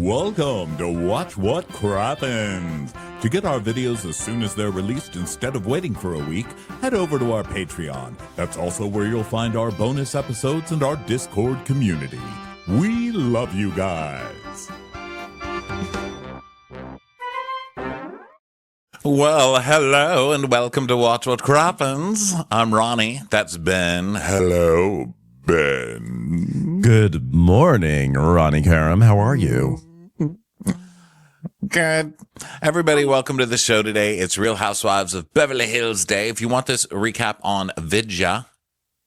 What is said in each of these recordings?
Welcome to Watch What Crappens. To get our videos as soon as they're released instead of waiting for a week, head over to our Patreon. That's also where you'll find our bonus episodes and our Discord community. We love you guys. Well, hello and welcome to Watch What Crappens. I'm Ronnie. That's Ben. Hello, Ben. Good morning, Ronnie Karam. How are you? Good. Everybody, welcome to the show today. It's Real Housewives of Beverly Hills Day. If you want this recap on Vidya,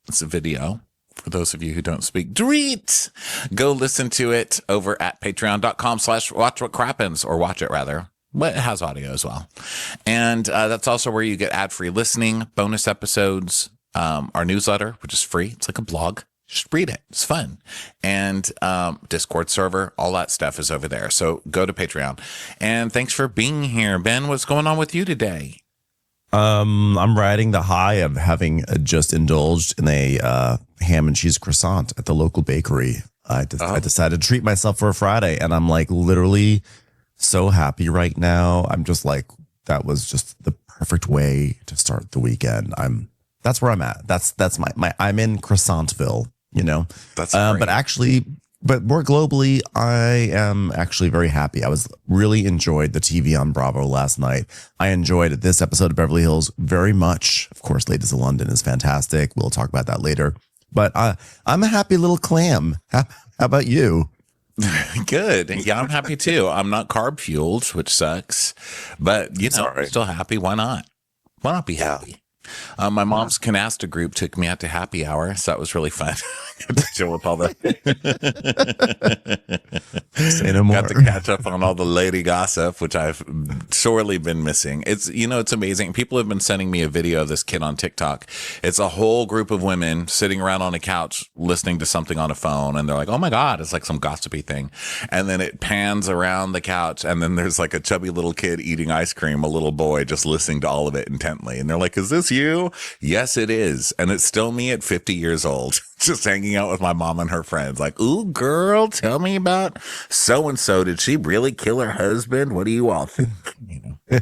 it's a video. For those of you who don't speak Dorit, go listen to it over at patreon.com/watchwhatcrappens, or watch it rather. But it has audio as well. And that's also where you get ad-free listening, bonus episodes, our newsletter, which is free. It's like a blog. Just read it. It's fun. And Discord server, all that stuff is over there. So go to Patreon. And thanks for being here. Ben, what's going on with you today? I'm riding the high of having just indulged in a ham and cheese croissant at the local bakery. I decided to treat myself for a Friday, and I'm like literally so happy right now. I'm just like, that was just the perfect way to start the weekend. That's where I'm at. That's my I'm in Croissantville, you know. That's great. But more globally, I am actually very happy. I really enjoyed the TV on Bravo last night. I enjoyed this episode of Beverly Hills very much. Of course, Ladies of London is fantastic. We'll talk about that later. But I'm a happy little clam. How about you? Good. Yeah, I'm happy too. I'm not carb fueled, which sucks. But, you know, I'm still happy. Why not? Why not be happy? My mom's canasta group took me out to happy hour, so that was really fun. Got to chill with all the Say no more. Got to catch up on all the lady gossip, which I've sorely been missing. It's amazing. People have been sending me a video of this kid on TikTok. It's a whole group of women sitting around on a couch listening to something on a phone, and they're like, "Oh my God!" It's like some gossipy thing, and then it pans around the couch, and then there's like a chubby little kid eating ice cream, a little boy just listening to all of it intently, and they're like, "Is this you?" Yes, it is. And it's still me at 50 years old, just hanging out with my mom and her friends. Like, "Ooh, girl, tell me about so-and-so. Did she really kill her husband? What do you all think?" You know?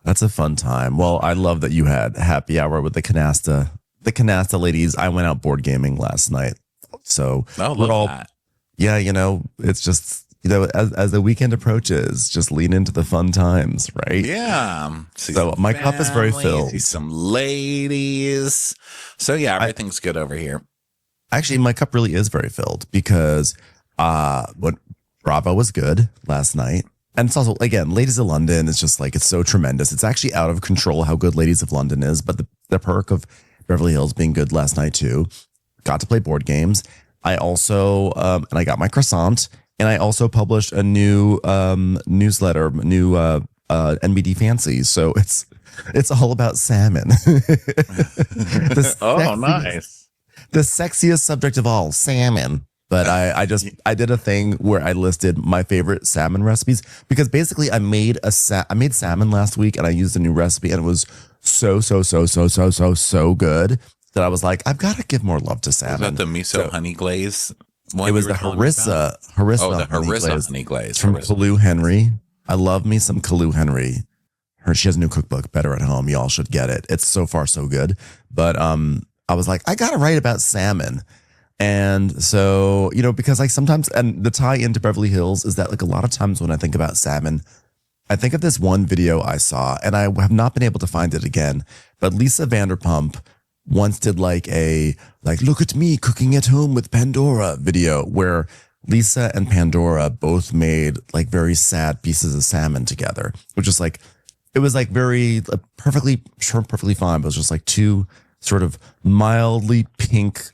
That's a fun time. Well, I love that you had happy hour with the canasta ladies. I went out board gaming last night. So that. Yeah, you know, it's just, you know, as the weekend approaches, just lean into the fun times, right? Yeah. So my cup is very filled. See some ladies. So yeah, everything's good over here. Actually, my cup really is very filled because what Bravo was good last night. And it's also, again, Ladies of London is just like, it's so tremendous. It's actually out of control how good Ladies of London is. But the perk of Beverly Hills being good last night too. Got to play board games. I also, and I got my croissant. And I also published a new newsletter, new NBD Fancies. So it's all about salmon. Nice. The sexiest subject of all, salmon. But I did a thing where I listed my favorite salmon recipes because basically I made salmon last week and I used a new recipe and it was so good that I was like, I've got to give more love to salmon. Was that the miso honey glaze? It was the harissa honey glaze from Kalu Henry. I love me some Kalu Henry. She has a new cookbook, Better at Home. Y'all should get it. It's so far so good. But I was like, I gotta write about salmon. And so, you know, because like sometimes, and the tie into Beverly Hills is that like a lot of times when I think about salmon, I think of this one video I saw, and I have not been able to find it again, but Lisa Vanderpump once did like look at me cooking at home with Pandora video where Lisa and Pandora both made like very sad pieces of salmon together, which is like, it was like very perfectly fine, but it was just like two sort of mildly pink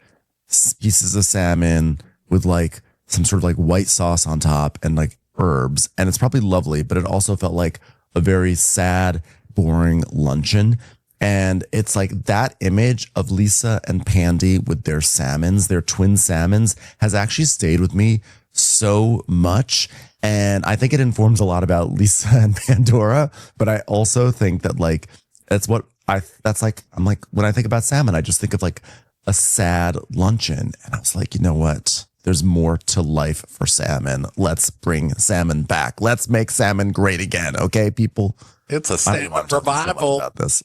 pieces of salmon with like some sort of like white sauce on top and like herbs. And it's probably lovely, but it also felt like a very sad, boring luncheon. And it's like that image of Lisa and Pandy with their salmons, their twin salmons, has actually stayed with me so much. And I think it informs a lot about Lisa and Pandora. But I also think that like, I'm like, when I think about salmon, I just think of like a sad luncheon. And I was like, you know what? There's more to life for salmon. Let's bring salmon back. Let's make salmon great again. Okay, people. It's a salmon revival. About this.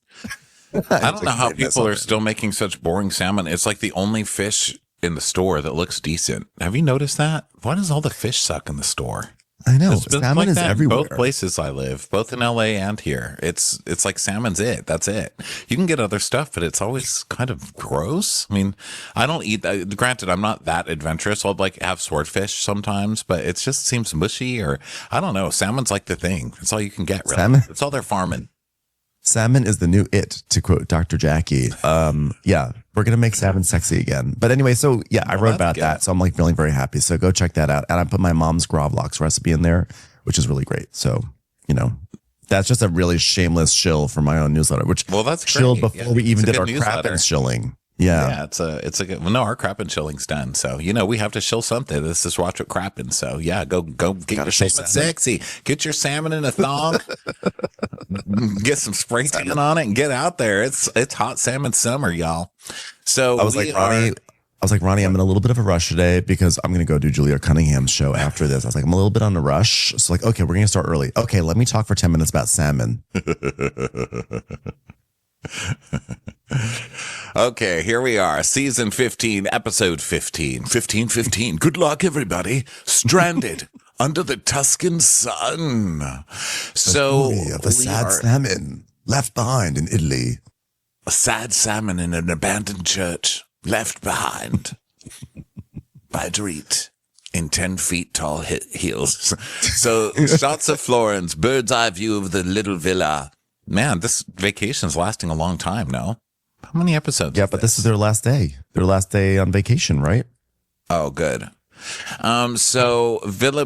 I don't know how people are still making such boring salmon. It's like the only fish in the store that looks decent. Have you noticed that? Why does all the fish suck in the store? I know. It's been salmon like is that everywhere. in both places I live, both in LA and here. It's like salmon's it. That's it. You can get other stuff, but it's always kind of gross. I mean, I don't eat that. Granted, I'm not that adventurous. I'll like have swordfish sometimes, but it just seems mushy, or I don't know. Salmon's like the thing. It's all you can get, really. Salmon? It's all they're farming. Salmon is the new it, to quote Dr. Jackie. Yeah, we're going to make salmon sexy again. But anyway, so yeah, I wrote about that. So I'm like feeling very happy. So go check that out. And I put my mom's gravlax recipe in there, which is really great. So, you know, that's just a really shameless shill for my own newsletter, which that's chilled great. before we even did our newsletter. Crappens shilling. Yeah. Yeah, it's a good. Well, no, our Crappens shilling's done. So you know we have to shill something. This is Watch What Crappens. So yeah, go get your salmon sexy. Get your salmon in a thong. Get some spray tan on it and get out there. It's hot salmon summer, y'all. So I was like, Ronnie, I'm in a little bit of a rush today because I'm going to go do Julia Cunningham's show after this. I was like, I'm a little bit on a rush. So like, okay, we're going to start early. Okay, let me talk for 10 minutes about salmon. Okay, here we are. Season 15, episode 15. 15. Good luck, everybody. Stranded under the Tuscan sun. So of a sad salmon left behind in Italy. A sad salmon in an abandoned church left behind by Dorit in 10 feet tall heels. So shots of Florence, bird's eye view of the little villa. Man, this vacation's lasting a long time, no? How many episodes? Yeah, but this is their last day. Their last day on vacation, right? Oh, good. So Villa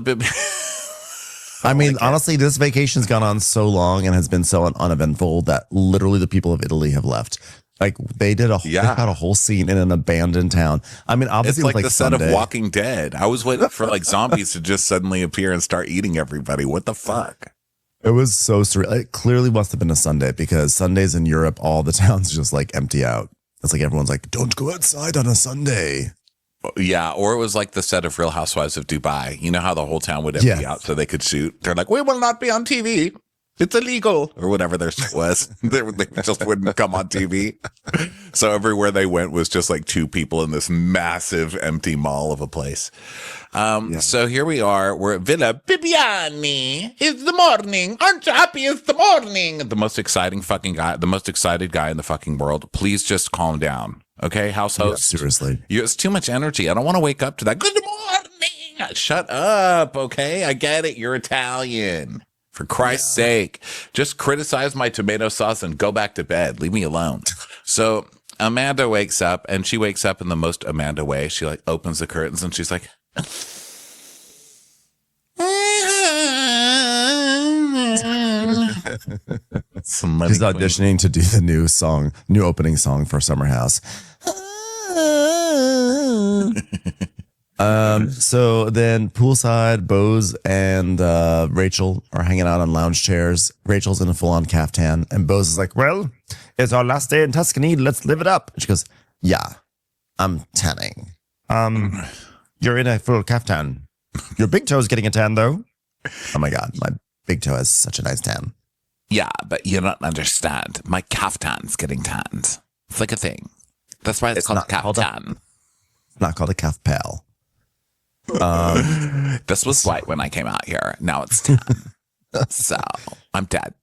I mean, honestly, this vacation's gone on so long and has been so uneventful that literally the people of Italy have left. Like they got a whole scene in an abandoned town. I mean, obviously, it's like the set of Walking Dead. I was waiting for like zombies to just suddenly appear and start eating everybody. What the fuck? It was so surreal. It clearly must have been a Sunday because Sundays in Europe, all the towns just like empty out. It's like everyone's like, don't go outside on a Sunday. Yeah, or it was like the set of Real Housewives of Dubai. You know how the whole town would empty out so they could shoot? They're like, we will not be on TV. It's illegal. Or whatever their shit was. they just wouldn't come on TV. So everywhere they went was just like two people in this massive empty mall of a place. So here we are. We're at Villa Bibbiani. It's the morning. Aren't you happy it's the morning? The most exciting fucking guy, the most excited guy in the fucking world. Please just calm down. Okay, house host. Yeah, seriously. It's too much energy. I don't want to wake up to that. Good morning. Shut up, okay? I get it. You're Italian. For Christ's sake, just criticize my tomato sauce and go back to bed. Leave me alone. So Amanda wakes up, and she wakes up in the most Amanda way. She like opens the curtains, and she's like... She's auditioning to do the new opening song for Summer House. So then poolside, Bose and Rachel are hanging out on lounge chairs. Rachel's in a full-on caftan, and Bose is like, well, it's our last day in Tuscany. Let's live it up. And she goes, yeah, I'm tanning. You're in a full caftan. Your big toe is getting a tan, though. Oh, my God. My big toe has such a nice tan. Yeah, but you don't understand. My caftan's getting tanned. It's like a thing. That's why it's called a caftan. It's not called a calf pal. This was white when I came out here. Now it's tan. So I'm dead.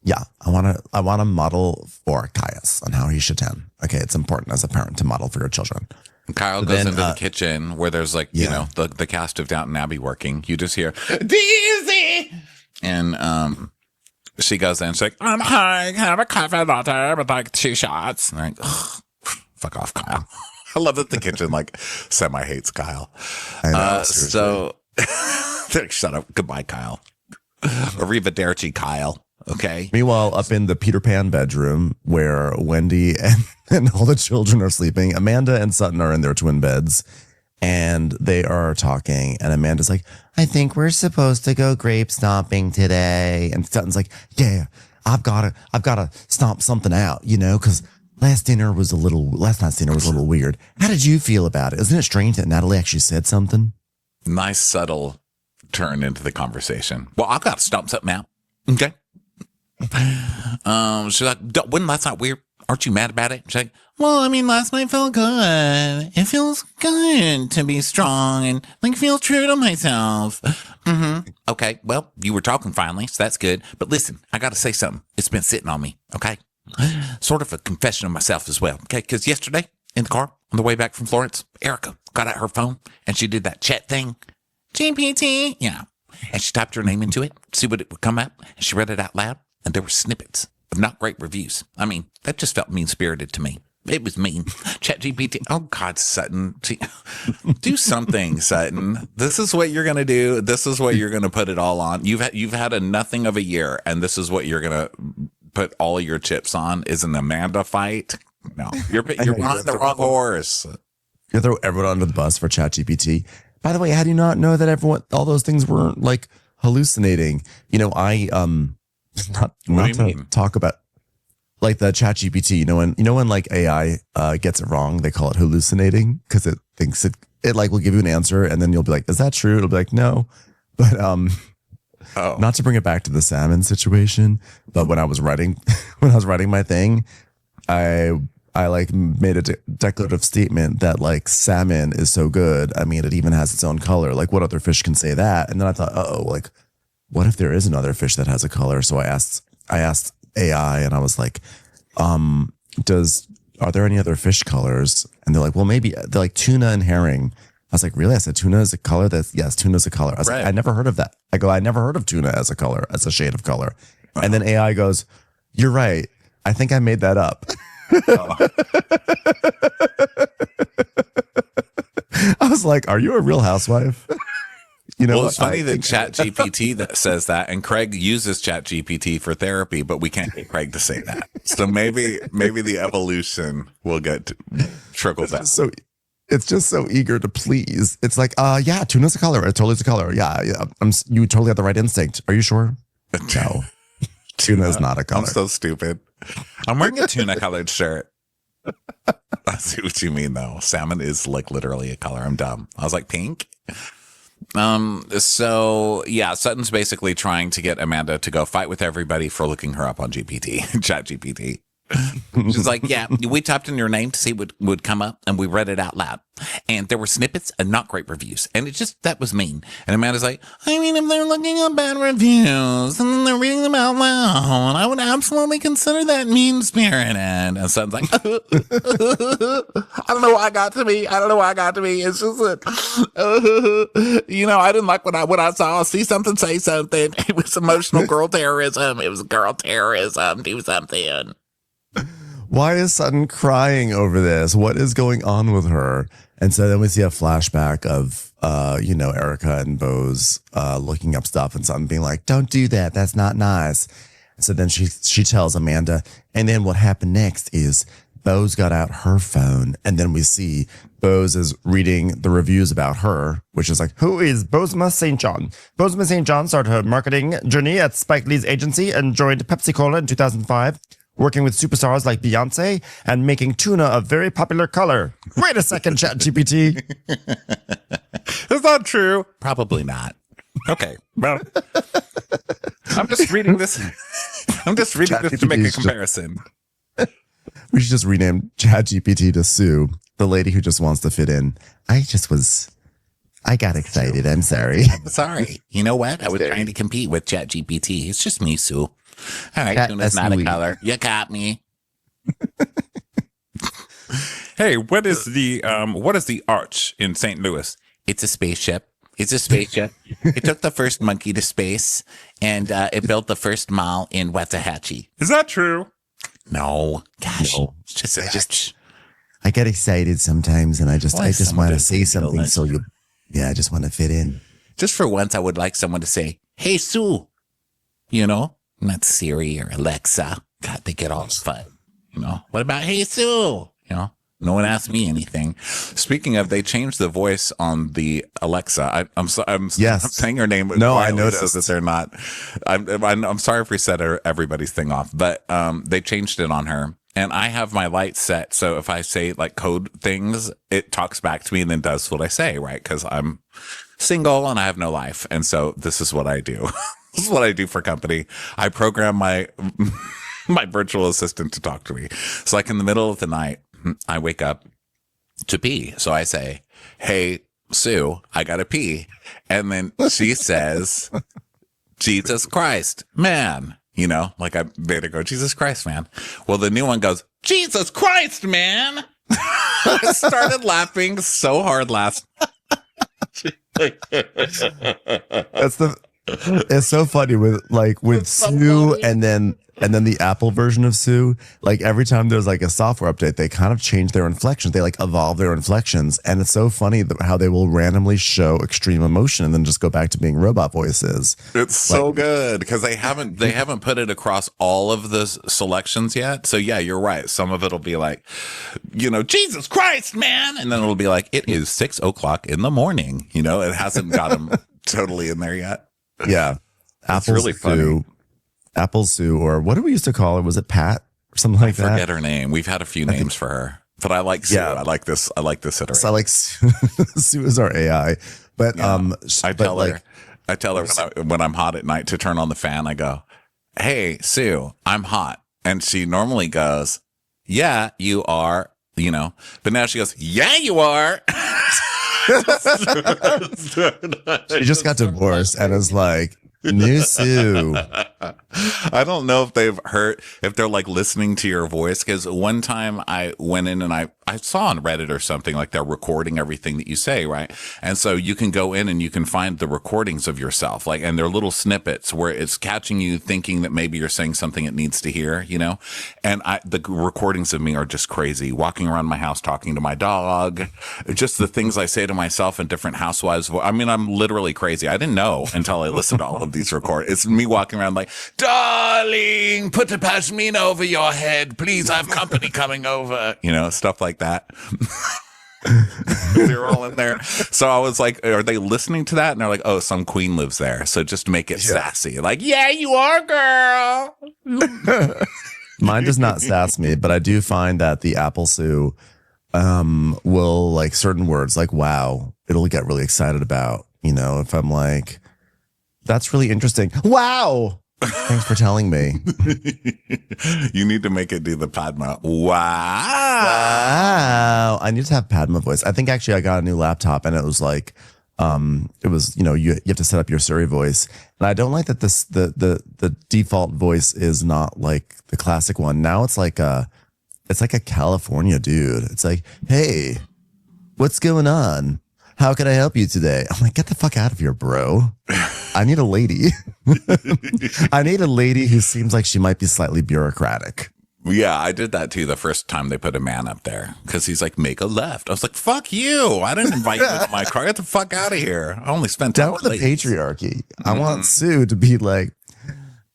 Yeah, I want to model for Caius on how he should tan. Okay, it's important as a parent to model for your children. Kyle goes into the kitchen where there's like, you know, the cast of Downton Abbey working. You just hear, Dizzy! And she goes in. She's like, hi, can I have a coffee latte with like 2 shots? And I'm like, fuck off, Kyle. I love that the kitchen like semi-hates Kyle. I know, so shut up. Goodbye, Kyle. Arrivederci, Kyle. Okay. Meanwhile, up in the Peter Pan bedroom where Wendy and all the children are sleeping, Amanda and Sutton are in their twin beds and they are talking. And Amanda's like, I think we're supposed to go grape stomping today. And Sutton's like, yeah, I've got to stomp something out, you know, because last night's dinner was a little weird. How did you feel about it? Isn't it strange that Natalie actually said something? Nice, subtle turn into the conversation. Well, I've got to stomp something out. Okay. She's like, wasn't last night weird? Aren't you mad about it? She's like, well, I mean, last night felt good. It feels good to be strong and like feel true to myself. Mm-hmm. Okay. Well, you were talking finally, so that's good. But listen, I got to say something. It's been sitting on me. Okay. Sort of a confession of myself as well. Okay. Because yesterday in the car on the way back from Florence, Erica got out her phone and she did that chat thing. GPT. Yeah. And she typed her name into it, see what it would come up. And she read it out loud. And there were snippets of not great reviews. I mean, that just felt mean-spirited to me. It was mean. ChatGPT. Oh, God, Sutton. Do something, Sutton. This is what you're going to do. This is what you're going to put it all on. You've had a nothing of a year, and this is what you're going to put all of your chips on is an Amanda fight. No, you're on the wrong horse. You throw everyone under the bus for ChatGPT. By the way, how do you not know that all those things weren't like hallucinating? You know, not to talk about like the ChatGPT. You know when like AI gets it wrong, they call it hallucinating because it thinks it like will give you an answer and then you'll be like, is that true? It'll be like, no. But not to bring it back to the salmon situation, but when I was writing my thing, I like made a declarative statement that like salmon is so good. I mean, it even has its own color. Like what other fish can say that? And then I thought, like, what if there is another fish that has a color? So I asked AI and I was like, are there any other fish colors? And they're like, well, maybe they're like tuna and herring. I was like, really? I said, tuna is a color? Yes, tuna is a color. I was like, I never heard of that. I go, I never heard of tuna as a color, as a shade of color. And then AI goes, you're right. I think I made that up. I was like, are you a Real Housewife? You know, well, it's funny that ChatGPT that says that, and Craig uses ChatGPT for therapy, but we can't get Craig to say that. So maybe the evolution will trickle down. It's just so eager to please. It's like, yeah, tuna's a color. It totally is a color. Yeah, you totally have the right instinct. Are you sure? No, tuna is not a color. I'm so stupid. I'm wearing a tuna-colored shirt. I see what you mean, though. Salmon is like literally a color. I'm dumb. I was like, pink? So yeah, Sutton's basically trying to get Amanda to go fight with everybody for looking her up on ChatGPT. She's like, yeah, we typed in your name to see what would come up and we read it out loud. And there were snippets and not great reviews. And that was mean. And Amanda's like, I mean, if they're looking up bad reviews and then they're reading them out loud, I would absolutely consider that mean-spirited. And Sutton's like, I don't know why I got to me. It's just that, I didn't like what I saw. See something, say something. It was emotional girl terrorism. It was girl terrorism. Do something. Why is Sutton crying over this? What is going on with her? And so then we see a flashback of, Erica and Bose looking up stuff and Sutton being like, don't do that. That's not nice. So then she tells Amanda. And then what happened next is Bose got out her phone. And then we see Bose is reading the reviews about her, which is like, who is Bosma St. John? Bosma St. John started her marketing journey at Spike Lee's agency and joined Pepsi Cola in 2005. Working with superstars like Beyonce and making tuna a very popular color. Wait a second, ChatGPT. Is that true? Probably not. Okay. Well, I'm just reading this. To make a comparison. We should just rename ChatGPT to Sue, the lady who just wants to fit in. I got excited. I'm sorry. Sorry. You know what? I was trying to compete with ChatGPT. It's just me, Sue. All right, tuna's not a color. You got me. Hey, what is the arch in St. Louis? It's a spaceship. It took the first monkey to space, and it built the first mall in Waxahachie. Is that true? No. Gosh. No. It's just I get excited sometimes, and I just want to say something. I just want to fit in. Just for once, I would like someone to say, "Hey, Sue," not Siri or Alexa. God, they get all fun. What about "Hey, Sue"? No one asked me anything. Speaking of, they changed the voice on the Alexa. I'm saying her name. No, I noticed so that they're not. I'm sorry if we set everybody's thing off, but they changed it on her. And I have my lights set. So if I say like code things, it talks back to me and then does what I say, right? Because I'm single and I have no life. And so this is what I do. This is what I do for company. I program my my virtual assistant to talk to me. So like in the middle of the night, I wake up to pee. So I say, hey, Sue, I gotta pee. And then she says, Jesus Christ, man. You know, like I made her go, Jesus Christ, man. Well, the new one goes, Jesus Christ, man. I started laughing so hard last. It's so funny with Sue and then the Apple version of Sue. Like every time there's like a software update, they kind of change their inflections. They like evolve their inflections, and it's so funny how they will randomly show extreme emotion and then just go back to being robot voices. It's so good because they haven't put it across all of the selections yet. So yeah, you're right. Some of it'll be like, you know, Jesus Christ, man, and then it'll be like, it is 6 o'clock in the morning. You know, it hasn't got them totally in there yet. Yeah, It's really funny. Apple Sue, or what do we used to call her? Was it Pat or something like that? I forget her name. We've had a few names for her, but I like Sue. Yeah. I like this iteration. So I like Sue is our AI, but Yeah. I but tell her when I'm hot at night to turn on the fan. I go, "Hey, Sue, I'm hot," and she normally goes, "Yeah, you are," you know. But now she goes, "Yeah, you are." she just got divorced and is like, new Sue. I don't know if if they're like listening to your voice. Cause one time I went in and I saw on Reddit or something like they're recording everything that you say. Right. And so you can go in and you can find the recordings of yourself, like, and they're little snippets where it's catching you thinking that maybe you're saying something it needs to hear, you know? And the recordings of me are just crazy, walking around my house, talking to my dog, just the things I say to myself in different housewives. I mean, I'm literally crazy. I didn't know until I listened to all of these records. It's me walking around like, darling, put the pashmina over your head. Please, I have company coming over. You know, stuff like that. They're all in there. So I was like, are they listening to that? And they're like, oh, some queen lives there. So just make it sassy. Like, yeah, you are, girl. Mine does not sass me, but I do find that the Apple Sue will, like, certain words like wow, it'll get really excited about, you know, if I'm like, that's really interesting. Wow. Thanks for telling me. You need to make it do the Padma. Wow. Wow. I need to have Padma voice. I think actually I got a new laptop and it was like, it was, you know, you have to set up your Siri voice. And I don't like that the default voice is not like the classic one. Now it's like a California dude. It's like, hey, what's going on? How can I help you today? I'm like, get the fuck out of here, bro. I need a lady. I need a lady who seems like she might be slightly bureaucratic. Yeah, I did that too the first time they put a man up there because he's like, make a left. I was like, fuck you. I didn't invite you to my car. Get the fuck out of here. I only spent time down with the patriarchy. I want Sue to be like,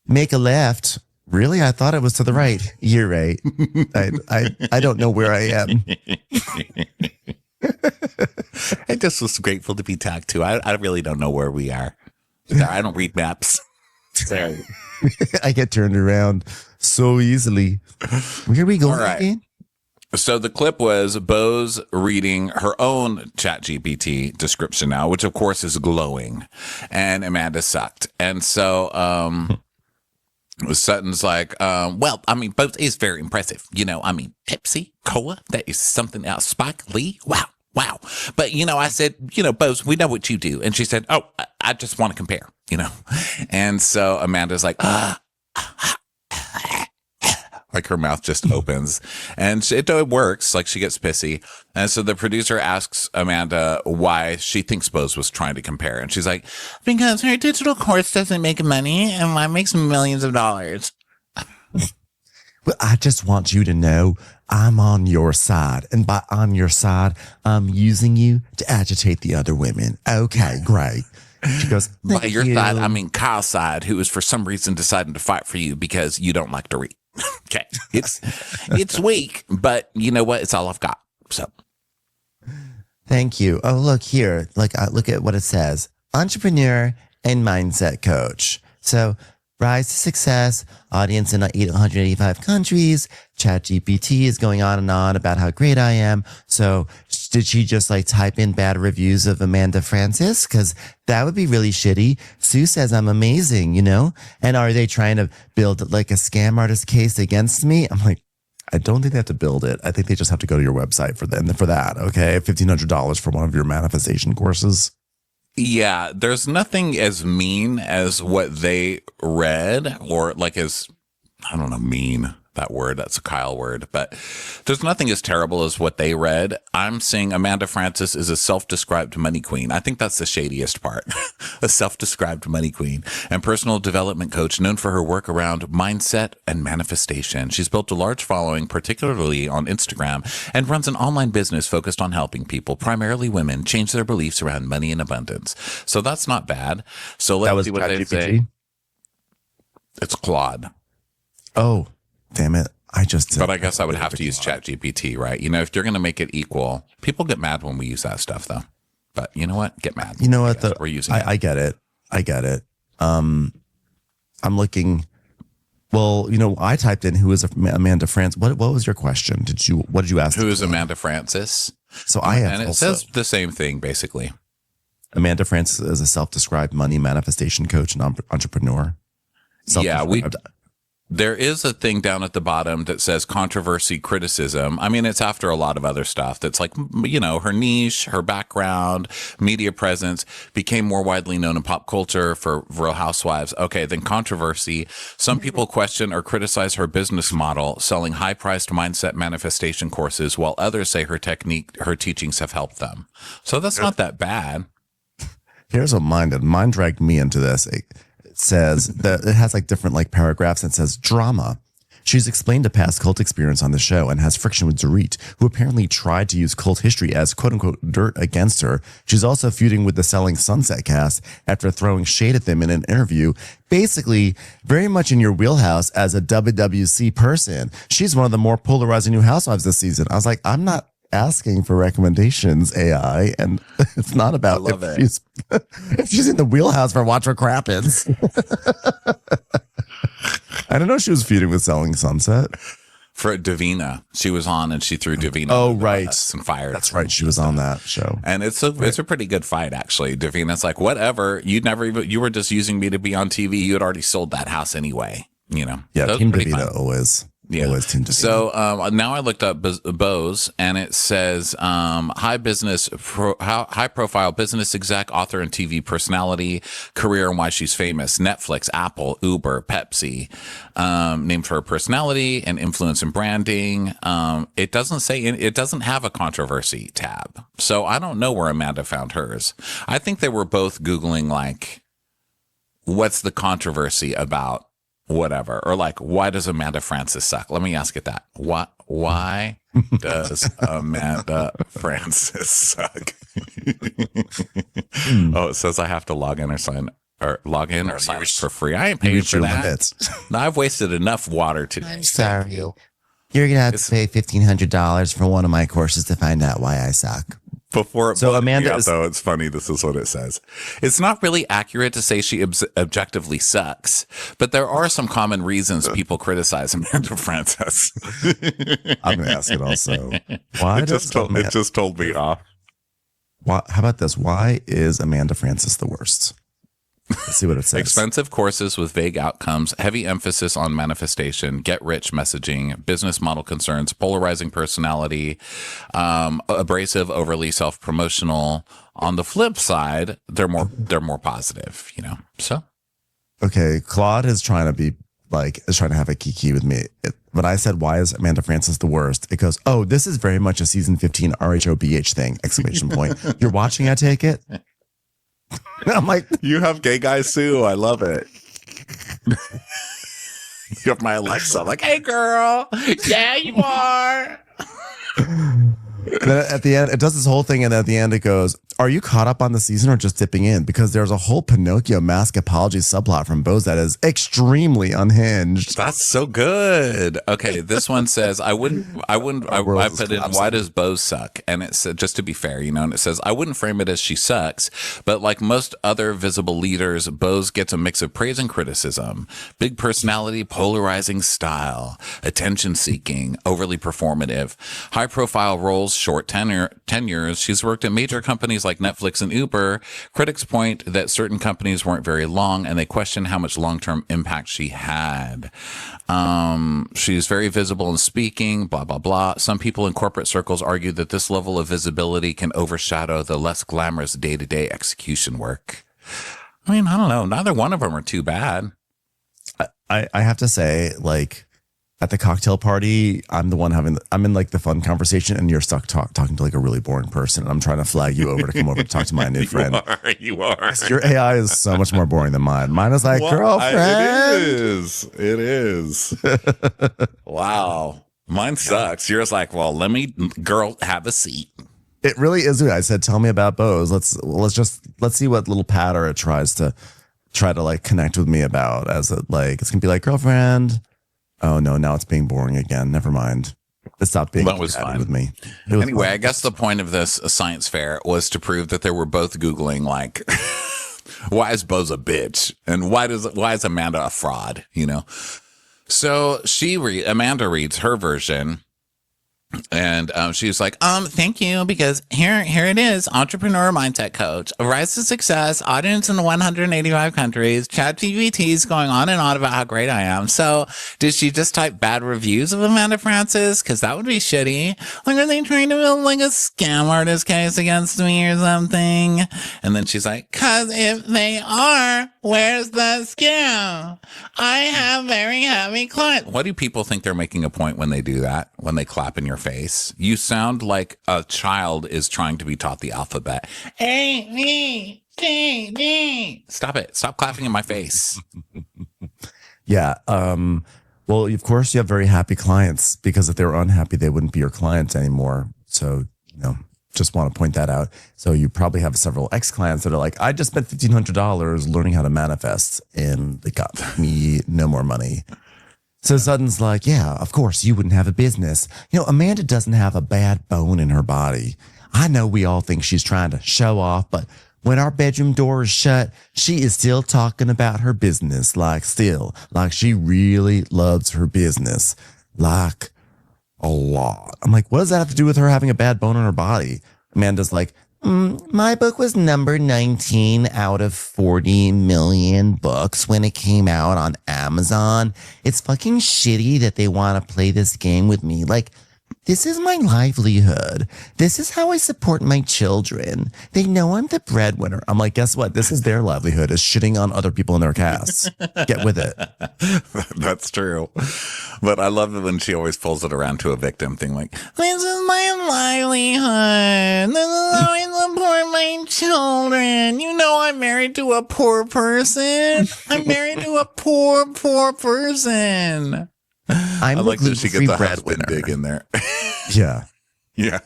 make a left. Really? I thought it was to the right. You're right. I don't know where I am. I just was grateful to be talked to. I really don't know where we are. I don't read maps. Sorry. I get turned around so easily. Where are we going again? So the clip was Bose reading her own ChatGPT description now, which of course is glowing, and Amanda sucked. And so Sutton's like, well, I mean, Bose is very impressive. You know, I mean, Pepsi, Cola, that is something else. Spike Lee, wow. But, you know, I said, you know, Bose, we know what you do. And she said, oh, I just want to compare, you know. And so Amanda's like, like her mouth just opens. And it works. Like she gets pissy. And so the producer asks Amanda why she thinks Bose was trying to compare. And she's like, because her digital course doesn't make money and mine makes millions of dollars. Well, I just want you to know I'm on your side. And by on your side, I'm using you to agitate the other women. Okay, great. She goes, by your side, I mean Kyle's side, who is for some reason deciding to fight for you because you don't like Dorit. Okay. It's weak, but you know what? It's all I've got. So thank you. Oh, look here. Look at what it says. Entrepreneur and mindset coach. So rise to success, audience in 185 countries. ChatGPT is going on and on about how great I am. So did she just like type in bad reviews of Amanda Francis? Because that would be really shitty. Sue says I'm amazing, you know? And are they trying to build like a scam artist case against me? I'm like, I don't think they have to build it. I think they just have to go to your website for that. Okay. $1,500 for one of your manifestation courses. Yeah, there's nothing as mean as what they read, or like as, I don't know, mean, that word, that's a Kyle word, but there's nothing as terrible as what they read. I'm saying Amanda Francis is a self-described money queen. I think that's the shadiest part. A self-described money queen and personal development coach known for her work around mindset and manifestation. She's built a large following, particularly on Instagram, and runs an online business focused on helping people, primarily women, change their beliefs around money and abundance. So that's not bad. So let's see what they say. It's Claude. Oh, damn it. But I guess I would have to use ChatGPT, right? You know, if you're going to make it equal, people get mad when we use that stuff, though. But you know what? Get mad. You know what? We're using it. I get it. I'm looking. Well, you know, I typed in who is Amanda Francis. What was your question? What did you ask? Who is Amanda Francis? So I have, and it says the same thing basically. Amanda Francis is a self-described money manifestation coach and entrepreneur. Yeah, there is a thing down at the bottom that says controversy criticism. I mean, it's after a lot of other stuff that's like, you know, her niche, her background, media presence became more widely known in pop culture for Real Housewives. Okay, then controversy. Some people question or criticize her business model, selling high-priced mindset manifestation courses, while others say her teachings have helped them. So that's not that bad. Here's what mine did. Mine dragged me into this. It says that it has like different like paragraphs and says drama. She's explained a past cult experience on the show and has friction with Dorit, who apparently tried to use cult history as quote unquote dirt against her. She's also feuding with the Selling Sunset cast after throwing shade at them in an interview. Basically, very much in your wheelhouse as a WWC person. She's one of the more polarizing new housewives this season. I was like, I'm not asking for recommendations, AI, and it's not about if she's in the wheelhouse for Watch for Crappens. I don't know. She was feuding with Selling Sunset for Davina. She was on and she threw Davina. Oh, right, and fired. That's right. She was on that show, and it's a pretty good fight actually. Davina's like, whatever. You were just using me to be on TV. You had already sold that house anyway. You know. Yeah, Team Davina always. Yeah. So now I looked up Bose, and it says high profile business exec, author, and TV personality, career and why she's famous. Netflix, Apple, Uber, Pepsi. Named for her personality and influence in branding. It doesn't have a controversy tab, so I don't know where Amanda found hers. I think they were both Googling like, what's the controversy about whatever, or like, why does Amanda Francis suck? Let me ask it that. Why does Amanda Francis suck? Oh, it says I have to log in or sign up for free. I ain't paying for that. No, I've wasted enough water today. I'm sorry. You're going to have to pay $1,500 for one of my courses to find out why I suck. Amanda though, it's funny. This is what it says. It's not really accurate to say she objectively sucks, but there are some common reasons people criticize Amanda Francis. I'm going to ask it also. Why? It just told me off. How about this? Why is Amanda Francis the worst? Let's see what it says. Expensive courses with vague outcomes, heavy emphasis on manifestation, get-rich messaging, business model concerns, polarizing personality, abrasive, overly self-promotional. On the flip side, they're more positive, you know. So, okay, Claude is trying to have a kiki with me. But I said, why is Amanda Francis the worst? It goes, oh, this is very much a season 15 RHOBH thing! Exclamation point. You're watching, I take it. I'm like, you have gay guys too. I love it. You have my Alexa. I'm like, hey girl, yeah, you are. And then at the end, it does this whole thing, and then at the end, it goes, Are you caught up on the season or just dipping in? Because there's a whole Pinocchio mask apology subplot from Bose that is extremely unhinged. That's so good. Okay, this one says, I put in, why does Bose suck? And it said, just to be fair, and it says, I wouldn't frame it as she sucks, but like most other visible leaders, Bose gets a mix of praise and criticism. Big personality, polarizing style, attention seeking, overly performative, high profile roles, short tenures. She's worked at major companies like Netflix and Uber. Critics point that certain companies weren't very long, and they question how much long-term impact she had. She's very visible in speaking, blah, blah, blah. Some people in corporate circles argue that this level of visibility can overshadow the less glamorous day-to-day execution work. I mean, I don't know. Neither one of them are too bad. I have to say, like, at the cocktail party, I'm the one I'm in like the fun conversation, and you're stuck talking to like a really boring person. And I'm trying to flag you over to come over to talk to my new friend. You are. Your AI is so much more boring than mine. Mine is like, girlfriend. It is. Wow. Mine sucks. Yours like, well, girl, have a seat. It really is. I said, tell me about Bose. Let's see what little patter it tries to like connect with me about, as it like, it's gonna be like, girlfriend. Oh no, now it's being boring again. Never mind. It stopped being that was fun with me. Anyway, I guess the point of this science fair was to prove that they were both Googling like, why is Bose a bitch? And why is Amanda a fraud? So Amanda reads her version. And she's like, thank you, because here it is, entrepreneur mindset coach, a rise to success, audience in 185 countries, ChatGPT's going on and on about how great I am. So did she just type bad reviews of Amanda Francis? Because that would be shitty. Like, are they trying to build like a scam artist case against me or something? And then she's like, cause if they are, where's the scam? I have very happy clients. What do people think they're making a point when they do that? When they clap in your face? You sound like a child is trying to be taught the alphabet. A, B, C, D. Stop it. Stop clapping in my face. Yeah. Well, of course you have very happy clients, because if they were unhappy, they wouldn't be your clients anymore. So, just want to point that out. So you probably have several ex-clients that are like, I just spent $1,500 learning how to manifest, and they got me no more money. So Sutton's like, yeah, of course you wouldn't have a business. Amanda doesn't have a bad bone in her body. I know we all think she's trying to show off, but when our bedroom door is shut, she is still talking about her business, like she really loves her business, like a lot. I'm like, what does that have to do with her having a bad bone in her body? Amanda's like, my book was number 19 out of 40 million books when it came out on Amazon. It's fucking shitty that they want to play this game with me. Like, this is my livelihood. This is how I support my children. They know I'm the breadwinner. I'm like, guess what? This is their livelihood, is shitting on other people in their casts. Get with it. That's true. But I love it when she always pulls it around to a victim thing, like, this is my livelihood. This is how I support my children. I'm married to a poor person. I'm married to a poor person. I like that she gets a husband dig in there. Yeah. Yeah.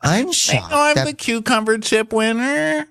I'm shocked. I'm the cucumber chip winner.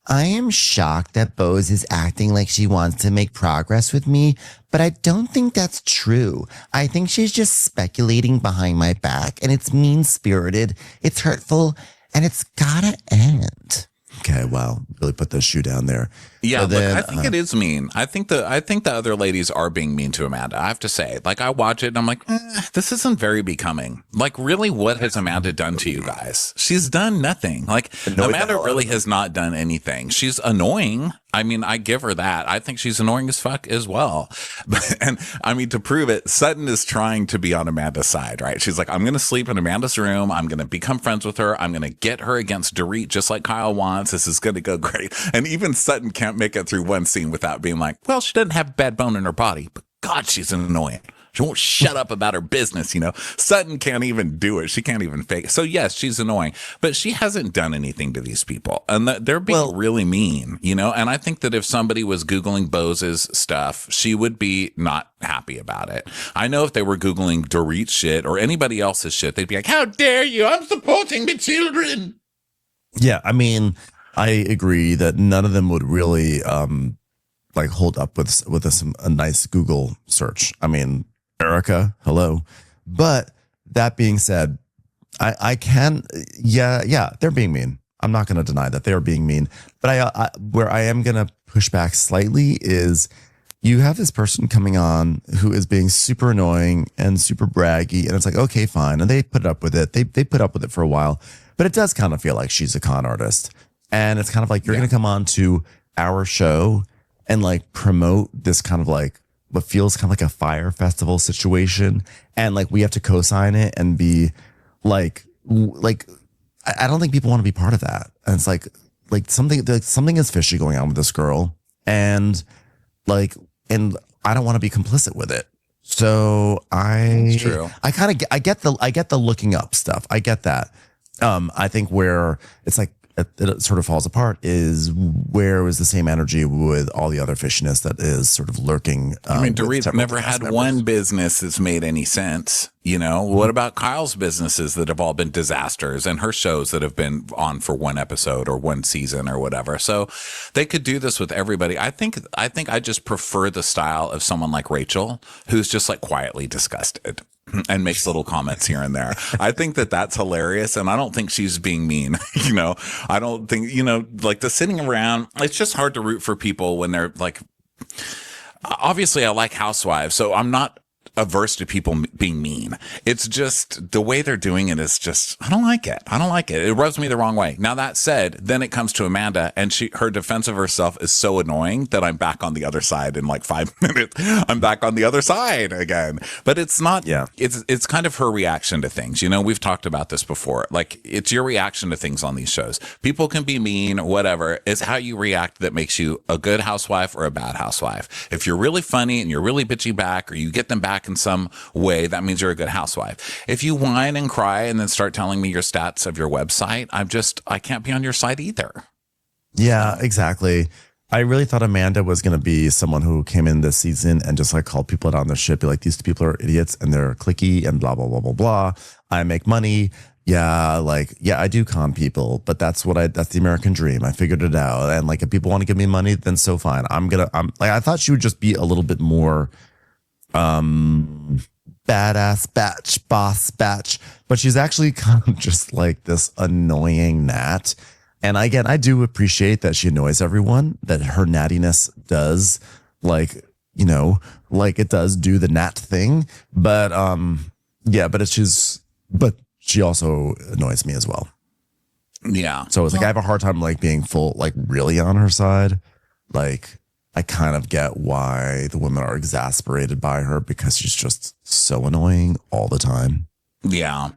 I am shocked that Bose is acting like she wants to make progress with me, but I don't think that's true. I think she's just speculating behind my back, and it's mean-spirited, it's hurtful, and it's gotta end. Okay, well, really put the shoe down there. Yeah, then, I think it is mean. I think the other ladies are being mean to Amanda. I have to say, like, I watch it and I'm like, this isn't very becoming. Like, really, what has Amanda done to you guys? She's done nothing. Like, Amanda really has not done anything. She's annoying. I mean, I give her that. I think she's annoying as fuck as well. And I mean, to prove it, Sutton is trying to be on Amanda's side, right? She's like, I'm going to sleep in Amanda's room. I'm going to become friends with her. I'm going to get her against Dorit just like Kyle wants. This is going to go great. And even Sutton can't make it through one scene without being like, well, she doesn't have a bad bone in her body, but God, she's annoying. She won't shut up about her business, you know. Sutton can't even do it. She can't even fake it. So yes, she's annoying, but she hasn't done anything to these people, and they're being really mean, you know. And I think that if somebody was Googling Bose's stuff, she would be not happy about it. I know if they were Googling Dorit shit or anybody else's shit, they'd be like, "How dare you? I'm supporting the children." Yeah, I mean, I agree that none of them would really like hold up with a nice Google search. I mean, Erica, hello. But that being said, I can, yeah, they're being mean. I'm not going to deny that they're being mean. But I where I am going to push back slightly is you have this person coming on who is being super annoying and super braggy. And it's like, okay, fine. And they put up with it. They put up with it for a while. But it does kind of feel like she's a con artist. And it's kind of like you're going to come on to our show and like promote this kind of like what feels kind of like a fire festival situation. And like we have to co-sign it and be like I don't think people want to be part of that. And it's like something is fishy going on with this girl. And I don't want to be complicit with it. So I get the looking up stuff. I get that. I think where it's like it sort of falls apart is where was the same energy with all the other fishiness that is sort of lurking. I mean, Dorit never had one business that's made any sense. You know, what about Kyle's businesses that have all been disasters and her shows that have been on for one episode or one season or whatever? So they could do this with everybody. I think I just prefer the style of someone like Rachel, who's just like quietly disgusted and makes little comments here and there. I think that that's hilarious. And I don't think she's being mean. You know, I don't think, you know, like the sitting around, it's just hard to root for people when they're like, obviously I like Housewives, so I'm not averse to people being mean. It's just the way they're doing it is just, I don't like it. It rubs me the wrong way. Now that said, then it comes to Amanda and her defense of herself is so annoying that I'm back on the other side in like 5 minutes. I'm back on the other side again. But it's not, it's kind of her reaction to things. You know, we've talked about this before. Like it's your reaction to things on these shows. People can be mean, whatever. It's how you react that makes you a good housewife or a bad housewife. If you're really funny and you're really bitchy back or you get them back in some way, that means you're a good housewife. If you whine and cry and then start telling me your stats of your website, I can't be on your side either. Yeah, exactly. I really thought Amanda was going to be someone who came in this season and just like called people out on their shit, be like, these people are idiots and they're cliquey and blah, blah, blah, blah, blah. I make money. Yeah, I do con people, but that's the American dream. I figured it out. And like, if people want to give me money, then so fine. I thought she would just be a little bit more badass boss batch, but she's actually kind of just like this annoying gnat. And again, I do appreciate that she annoys everyone, that her nattiness does like, you know, like it does do the gnat thing. But but she also annoys me as well. Yeah. So it's like I have a hard time like being full, like really on her side. Like I kind of get why the women are exasperated by her because she's just so annoying all the time. Yeah.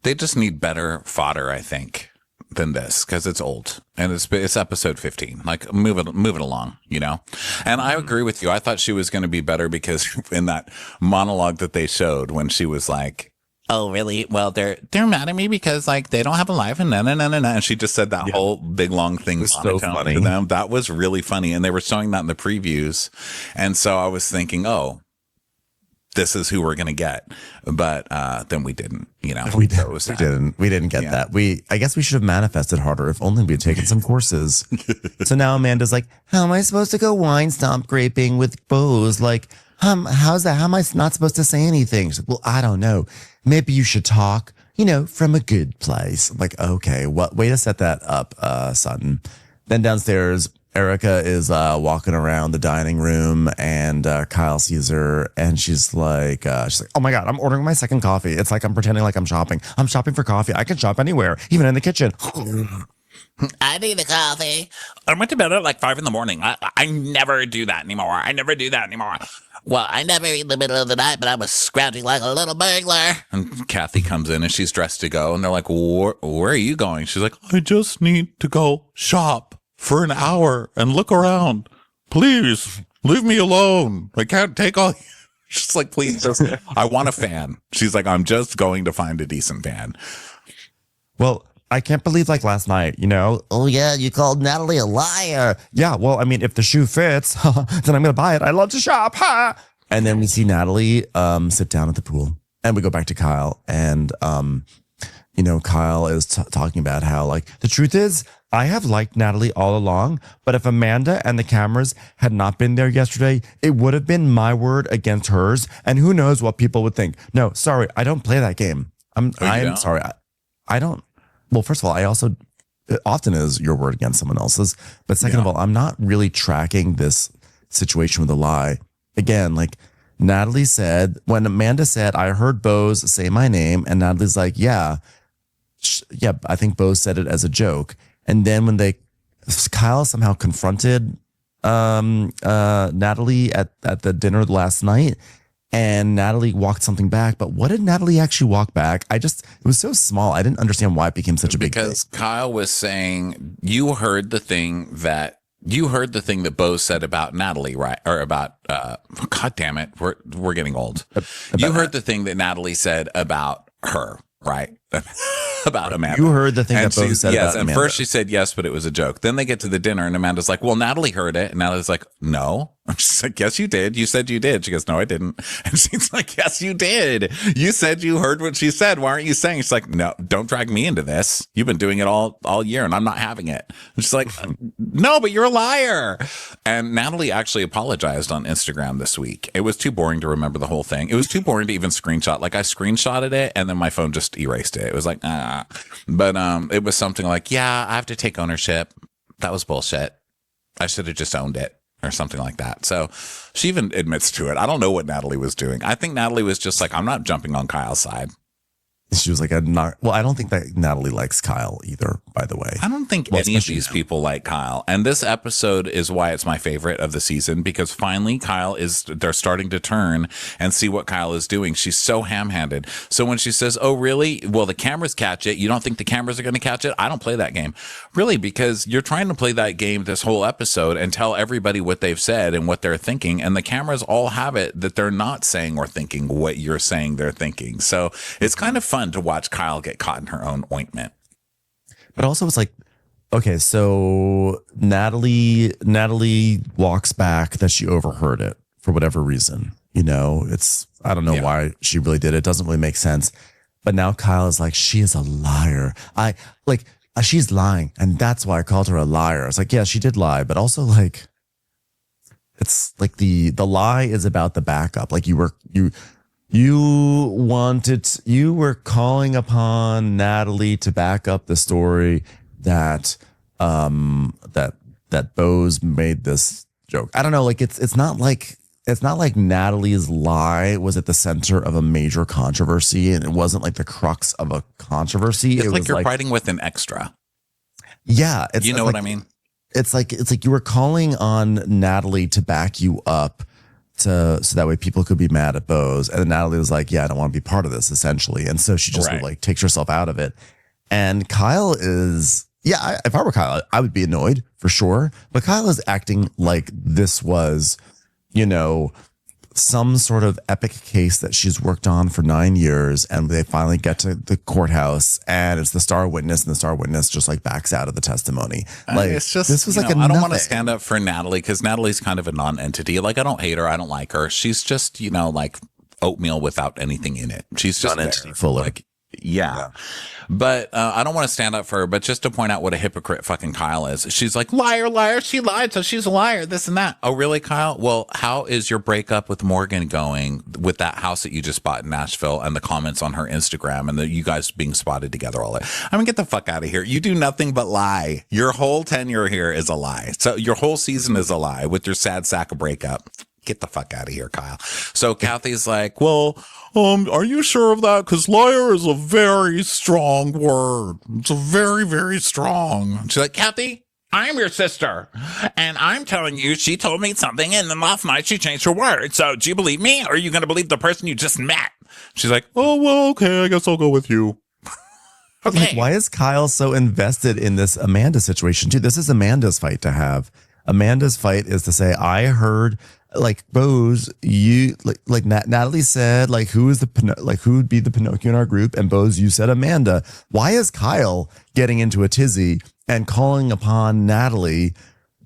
They just need better fodder, I think, than this because it's old and it's episode 15. Like move it along, you know? And I agree with you. I thought she was going to be better because in that monologue that they showed when she was like, oh, really? Well, they're mad at me because like they don't have a life and and she just said that whole big long thing. It was so funny to them. That was really funny. And they were showing that in the previews. And so I was thinking, oh, this is who we're going to get. But then we didn't, you know. We didn't get that. I guess we should have manifested harder if only we'd taken some courses. So now Amanda's like, how am I supposed to go wine stomp graping with Bose? Like, how's that? How am I not supposed to say anything? She's like, well, I don't know. Maybe you should talk, you know, from a good place. I'm like, okay, what way to set that up, Sutton. Then downstairs, Erica is walking around the dining room and Kyle sees her and she's like, oh my God, I'm ordering my second coffee. It's like I'm pretending like I'm shopping. I'm shopping for coffee. I can shop anywhere, even in the kitchen. I need a coffee. I went to bed at like 5 a.m. I never do that anymore. Well, I never eat in the middle of the night, but I was scrounging like a little burglar. And Kathy comes in and she's dressed to go. And they're like, where are you going? She's like, I just need to go shop for an hour and look around. Please leave me alone. I can't take all. She's like, please, just, I want a fan. She's like, I'm just going to find a decent fan. Well, I can't believe like last night, you know? Oh, yeah, you called Natalie a liar. Yeah, well, I mean, if the shoe fits, then I'm going to buy it. I love to shop. Ha! And then we see Natalie sit down at the pool and we go back to Kyle. And, you know, Kyle is talking about how like, the truth is, I have liked Natalie all along, but if Amanda and the cameras had not been there yesterday, it would have been my word against hers. And who knows what people would think. No, sorry, I don't play that game. I'm sorry. I don't. Well, first of all, I also it often is your word against someone else's. But second of all, I'm not really tracking this situation with a lie. Again, like Natalie said, when Amanda said, I heard Bose say my name, and Natalie's like, yeah, I think Bose said it as a joke. And then when Kyle somehow confronted Natalie at the dinner last night, and Natalie walked something back. But what did Natalie actually walk back? It was so small. I didn't understand why it became such a big thing. Because Kyle was saying, you heard the thing that Bose said about Natalie, right? Or about, God damn it. We're getting old. You heard the thing that Natalie said about her, right? About Amanda. You heard the thing that Bose said about Amanda. And first she said yes, but it was a joke. Then they get to the dinner and Amanda's like, well, Natalie heard it. And Natalie's like, no. She's like, yes, you did. You said you did. She goes, no, I didn't. And she's like, yes, you did. You said you heard what she said. Why aren't you saying? She's like, no, don't drag me into this. You've been doing it all year and I'm not having it. And she's like, no, but you're a liar. And Natalie actually apologized on Instagram this week. It was too boring to remember the whole thing. It was too boring to even screenshot. Like I screenshotted it and then my phone just erased it. It was like, But it was something like, yeah, I have to take ownership. That was bullshit. I should have just owned it. Or something like that. So she even admits to it. I don't know what Natalie was doing. I think Natalie was just like, I'm not jumping on Kyle's side. She was like, I don't think that Natalie likes Kyle either, by the way. I don't think any of these people like Kyle. And this episode is why it's my favorite of the season, because finally they're starting to turn and see what Kyle is doing. She's so ham-handed. So when she says, oh, really? Well, the cameras catch it. You don't think the cameras are going to catch it? I don't play that game. Really, because you're trying to play that game this whole episode and tell everybody what they've said and what they're thinking. And the cameras all have it that they're not saying or thinking what you're saying they're thinking. So it's kind of fun to watch Kyle get caught in her own ointment. But also it's like, okay, so Natalie walks back that she overheard it for whatever reason. You know, I don't know why she really did it. It doesn't really make sense. But now Kyle is like, she is a liar. She's lying. And that's why I called her a liar. It's like, yeah, she did lie. But also like, it's like the lie is about the backup. Like you were calling upon Natalie to back up the story that Bose made this joke. I don't know, like it's not like Natalie's lie was at the center of a major controversy and it wasn't like the crux of a controversy. It's like you're fighting with an extra. Yeah, you know what I mean? It's like you were calling on Natalie to back you up so that way people could be mad at Bose. And then Natalie was like, yeah, I don't want to be part of this, essentially. And so she just like takes herself out of it. And Kyle is, if I were Kyle, I would be annoyed for sure. But Kyle is acting like this was, you know, some sort of epic case that she's worked on for 9 years. And they finally get to the courthouse and it's the star witness, and the star witness just like backs out of the testimony. Like it's just, this was like I don't want to stand up for Natalie because Natalie's kind of a non-entity. Like I don't hate her. I don't like her. She's just, you know, like oatmeal without anything in it. She's just non-entity fuller. Like, yeah. But I don't want to stand up for her, but just to point out what a hypocrite fucking Kyle is. She's like, liar, she lied, so she's a liar, this and that. Oh, really, Kyle? Well, how is your breakup with Morgan going with that house that you just bought in Nashville and the comments on her Instagram and you guys being spotted together all that? I mean, get the fuck out of here. You do nothing but lie. Your whole tenure here is a lie. So your whole season is a lie with your sad sack of breakup. Get the fuck out of here, Kyle. So Kathy's like, well, are you sure of that? Because liar is a very strong word. It's a very, very strong. She's like, Kathy, I'm your sister. And I'm telling you, she told me something and then last night she changed her word. So do you believe me or are you going to believe the person you just met? She's like, oh, well, okay, I guess I'll go with you. Okay. Like, why is Kyle so invested in this Amanda situation too? This is Amanda's fight to have. Amanda's fight is to say, I heard like Bose, you like Natalie said, like who would be the Pinocchio in our group? And Bose, you said Amanda. Why is Kyle getting into a tizzy and calling upon Natalie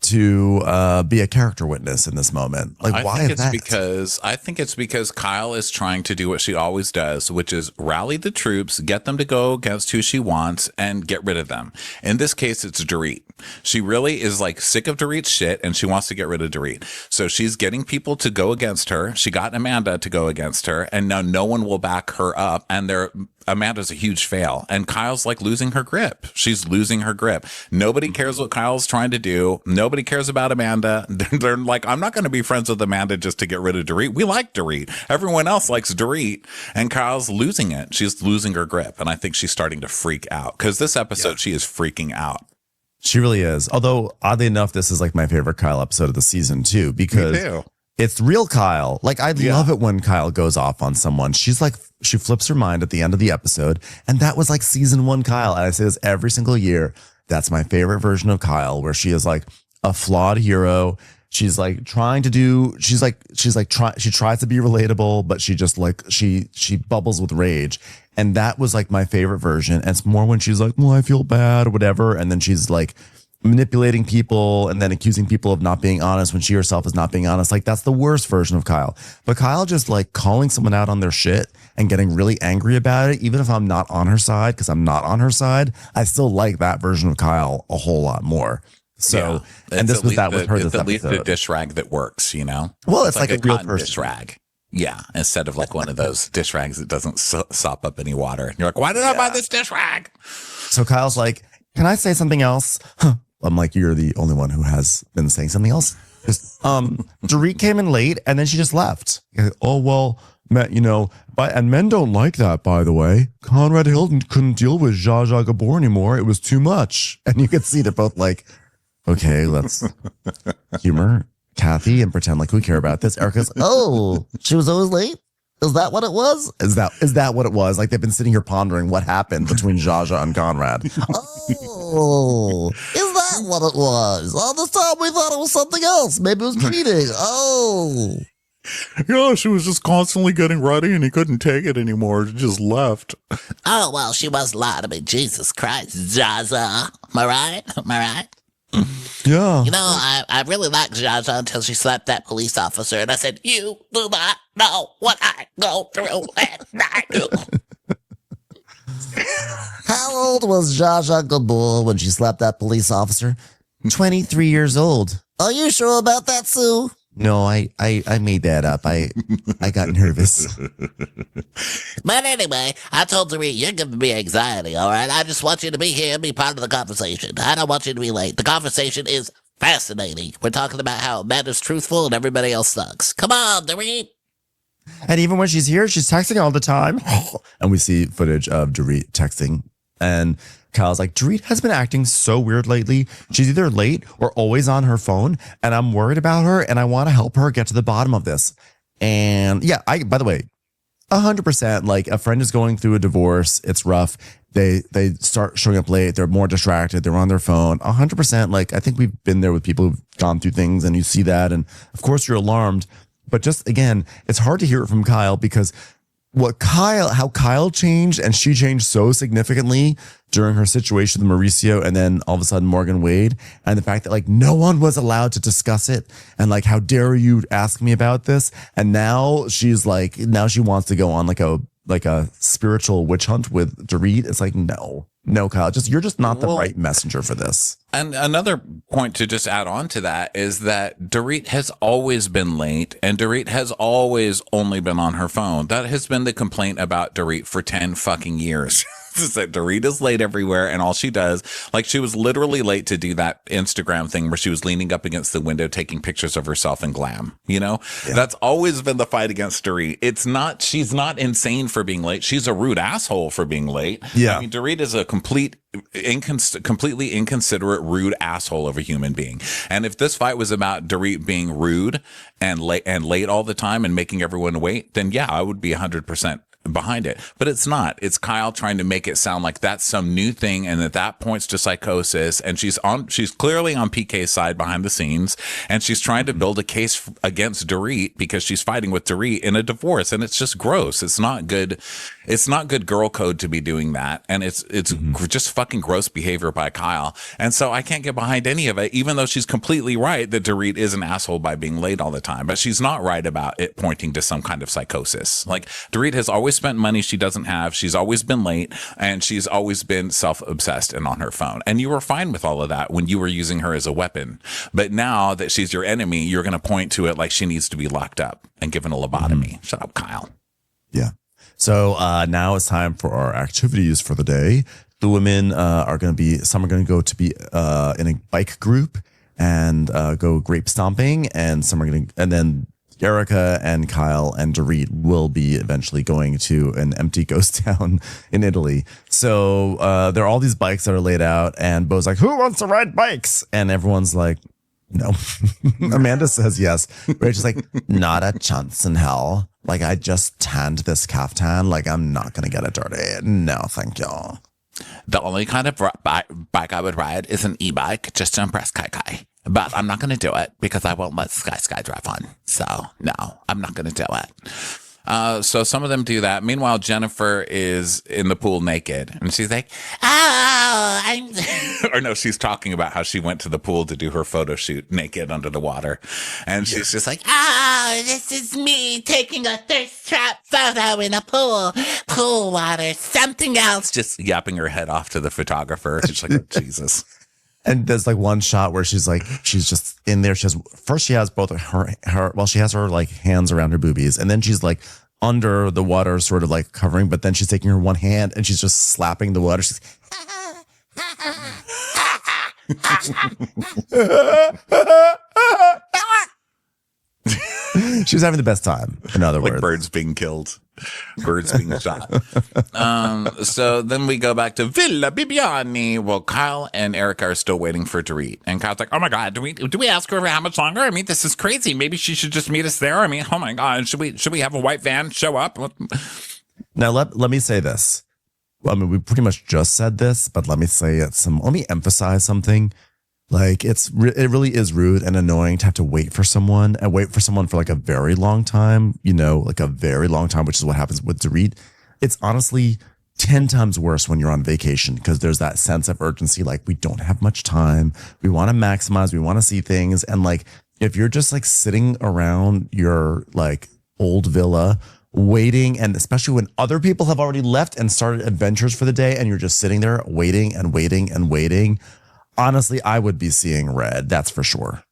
to be a character witness in this moment? Like, why is that? I think it's because Kyle is trying to do what she always does, which is rally the troops, get them to go against who she wants, and get rid of them. In this case, it's Dorit. She really is like sick of Dorit's shit, and she wants to get rid of Dorit. So she's getting people to go against her. She got Amanda to go against her, and now no one will back her up. And Amanda's a huge fail, and Kyle's like losing her grip. She's losing her grip. Nobody cares what Kyle's trying to do. Nobody cares about Amanda. They're like, I'm not going to be friends with Amanda just to get rid of Dorit. We like Dorit. Everyone else likes Dorit, and Kyle's losing it. She's losing her grip, and I think she's starting to freak out because this episode, she is freaking out. She really is. Although, oddly enough, this is like my favorite Kyle episode of the season too, because it's real Kyle. Like, I love it when Kyle goes off on someone. She's like, she flips her mind at the end of the episode. And that was like season 1 Kyle. And I say this every single year. That's my favorite version of Kyle, where she is like a flawed hero. She's like trying to do, she tries to be relatable, but she just like, she bubbles with rage. And that was like my favorite version. And it's more when she's like, well, I feel bad or whatever. And then she's like manipulating people and then accusing people of not being honest when she herself is not being honest. Like, that's the worst version of Kyle. But Kyle just like calling someone out on their shit and getting really angry about it, even if I'm not on her side, because I'm not on her side, I still like that version of Kyle a whole lot more. So, and this was that with her this episode. It's at least a dish rag that works, you know? Well, it's like a real person. Dish rag. Yeah, instead of like one of those dish rags that doesn't sop up any water. And you're like, why did I buy this dish rag? So Kyle's like, can I say something else? I'm like, you're the only one who has been saying something else. Dorit came in late and then she just left. Oh, well, you know, and men don't like that, by the way. Conrad Hilton couldn't deal with Zsa Zsa Gabor anymore. It was too much. And you could see they're both like, okay, let's humor Kathy and pretend like we care about this. Erica's, oh, she was always late? Is that what it was? Is that what it was? Like, they've been sitting here pondering what happened between Zsa Zsa and Conrad. Oh, is that what it was? All this time we thought it was something else. Maybe it was cheating. Oh. Yeah, she was just constantly getting ready and he couldn't take it anymore. She just left. Oh, well, she was lying to me. Jesus Christ, Zaza. Am I right? Yeah. You know, I really liked Zsa Zsa until she slapped that police officer, and I said, you do not know what I go through at night. How old was Zsa Zsa Gabor when she slapped that police officer? 23 years old. Are you sure about that, Sue? No, I made that up. I got nervous. But anyway, I told Dorit, you're giving me anxiety, all right? I just want you to be here and be part of the conversation. I don't want you to be late. The conversation is fascinating. We're talking about how Amanda's truthful and everybody else sucks. Come on, Dorit. And even when she's here, she's texting all the time. And we see footage of Dorit texting. And Kyle's like, Dorit has been acting so weird lately. She's either late or always on her phone. And I'm worried about her and I want to help her get to the bottom of this. And yeah, by the way, 100%, like, a friend is going through a divorce. It's rough. They start showing up late. They're more distracted. They're on their phone. 100%. Like, I think we've been there with people who've gone through things and you see that. And of course you're alarmed. But just, again, it's hard to hear it from Kyle because how Kyle changed, and she changed so significantly during her situation with Mauricio and then all of a sudden Morgan Wade, and the fact that like no one was allowed to discuss it, and like, how dare you ask me about this? And now she's like, now she wants to go on like a spiritual witch hunt with Dorit. It's like, no, Kyle, you're just not the right messenger for this. And another point to just add on to that is that Dorit has always been late, and Dorit has always only been on her phone. That has been the complaint about Dorit for 10 fucking years. Is that Dorit is late everywhere, and all she does, like, she was literally late to do that Instagram thing where she was leaning up against the window taking pictures of herself in glam. You know, That's always been the fight against Dorit. She's not insane for being late. She's a rude asshole for being late. Yeah. I mean, Dorit is a completely inconsiderate, rude asshole of a human being. And if this fight was about Dorit being rude and late all the time and making everyone wait, then yeah, I would be 100% behind it, but it's not. It's Kyle trying to make it sound like that's some new thing and that points to psychosis. And she's clearly on PK's side behind the scenes, and she's trying to build a case against Dorit because she's fighting with Dorit in a divorce, and it's just gross. It's not good. It's not good girl code to be doing that, and it's just fucking gross behavior by Kyle. And so I can't get behind any of it, even though she's completely right that Dorit is an asshole by being late all the time. But she's not right about it pointing to some kind of psychosis. Like, Dorit has always spent money she doesn't have. She's always been late, and she's always been self-obsessed and on her phone. And you were fine with all of that when you were using her as a weapon. But now that she's your enemy, you're going to point to it like she needs to be locked up and given a lobotomy. Shut up, Kyle. Yeah. So now it's time for our activities for the day. The women some are going to go to be in a bike group and go grape stomping, and then Erica and Kyle and Dorit will be eventually going to an empty ghost town in Italy. So there are all these bikes that are laid out, and Beau's like, who wants to ride bikes? And everyone's like, no. Amanda says yes. Rachel's like, not a chance in hell. Like, I just tanned this caftan. Like, I'm not going to get it dirty. No, thank you. The only kind of bike I would ride is an e-bike just to impress Kai Kai. But I'm not going to do it because I won't let Sky drive on. So, no, I'm not going to do it. So some of them do that. Meanwhile, Jennifer is in the pool naked. And she's like, or no, she's talking about how she went to the pool to do her photo shoot naked under the water. And she's just like, this is me taking a thirst trap photo in a pool. Pool water, something else. just yapping her head off to the photographer. She's like, oh, Jesus. And there's like one shot where she's just in there. She has both she has her like hands around her boobies, and then she's like under the water, sort of like covering, but then she's taking her one hand and she's just slapping the water. She's she's having the best time, in other words. Birds being killed, birds being shot. So then we go back to Villa Bibiani. Well, Kyle and Erica are still waiting for Dorit. And Kyle's like, oh my God, do we ask her for how much longer? I mean, this is crazy. Maybe she should just meet us there. I mean, oh my God, should we have a white van show up? Now, let me say this. I mean, we pretty much just said this, but let me emphasize something. Like, it really is rude and annoying to have to wait for someone for like a very long time, like a very long time, which is what happens with Dorit. It's honestly 10 times worse when you're on vacation, because there's that sense of urgency. Like, we don't have much time. We want to maximize. We want to see things. And like, if you're just like sitting around your like old villa waiting, and especially when other people have already left and started adventures for the day, and you're just sitting there waiting and waiting and waiting, honestly, I would be seeing red. That's for sure.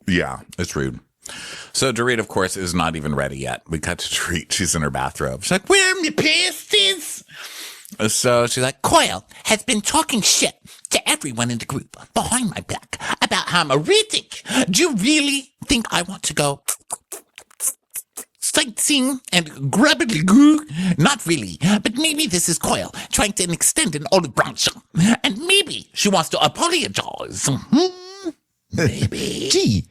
Yeah, it's rude. So Dorit, of course, is not even ready yet. We cut to Dorit. She's in her bathrobe. She's like, where are my pasties? So she's like, Coyle has been talking shit to everyone in the group behind my back about how I'm a heretic. Do you really think I want to go sightseeing and grabbity-goo? Not really, but maybe this is Coyle trying to extend an olive branch, and maybe she wants to apologize. Maybe.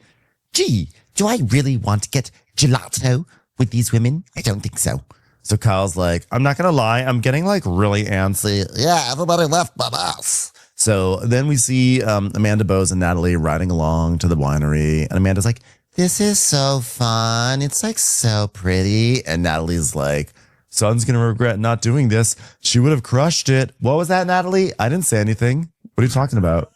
Gee, do I really want to get gelato with these women? I don't think so. So Kyle's like, I'm not going to lie, I'm getting like really antsy. Yeah, everybody left but us. So then we see Amanda Bowes and Natalie riding along to the winery, and Amanda's like, this is so fun. It's like so pretty. And Natalie's like, son's going to regret not doing this. She would have crushed it. What was that, Natalie? I didn't say anything. What are you talking about?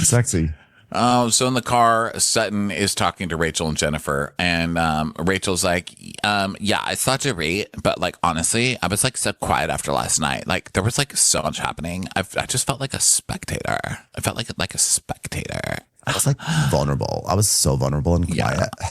Sexy. So in the car, Sutton is talking to Rachel and Jennifer, and Rachel's like, yeah, I saw Dorit, but like, honestly, I was like so quiet after last night. Like, there was like so much happening. I just felt like a spectator. I felt like a spectator. I was like vulnerable. I was so vulnerable and quiet. Yeah.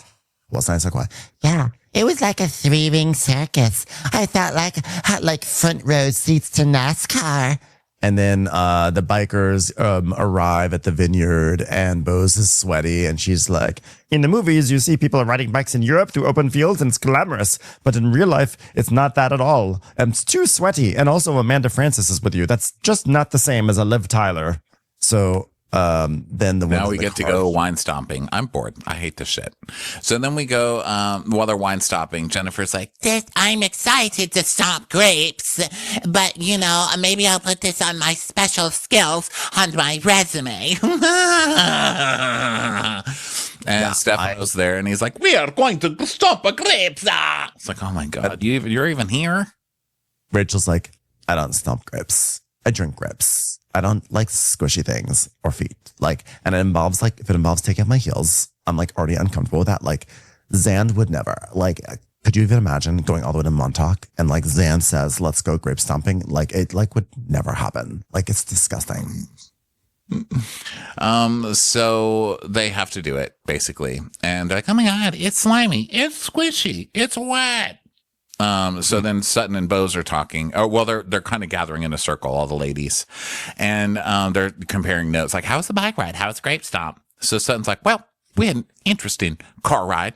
Wasn't I so quiet? Yeah, it was like a three-ring circus. I felt like I had like front row seats to NASCAR. And then the bikers arrive at the vineyard, and Bose is sweaty, and she's like, in the movies, you see people riding bikes in Europe through open fields, and it's glamorous. But in real life, it's not that at all. And it's too sweaty. And also, Amanda Francis is with you. That's just not the same as a Liv Tyler. So Then the Now ones we in the get to car- go wine stomping. I'm bored. I hate this shit. So then we go, while they're wine stomping, Jennifer's like, I'm excited to stomp grapes, but maybe I'll put this on my special skills on my resume. and Stefano's there and he's like, we are going to stomp a grapes. Ah! It's like, oh my God, you're even here? Rachel's like, I don't stomp grapes. I drink grapes. I don't like squishy things or feet. Like, and if it involves taking off my heels, I'm like already uncomfortable with that. Like, Zand would never. Like, could you even imagine going all the way to Montauk and like Zand says, let's go grape stomping? Like, it like would never happen. Like, it's disgusting. So they have to do it basically. And they're like, oh my God, it's slimy. It's squishy. It's wet. So then Sutton and Bose are talking. Oh, well, they're kind of gathering in a circle, all the ladies, and they're comparing notes. Like, how's the bike ride? How's Grape Stomp? So Sutton's like, well, we had an interesting car ride.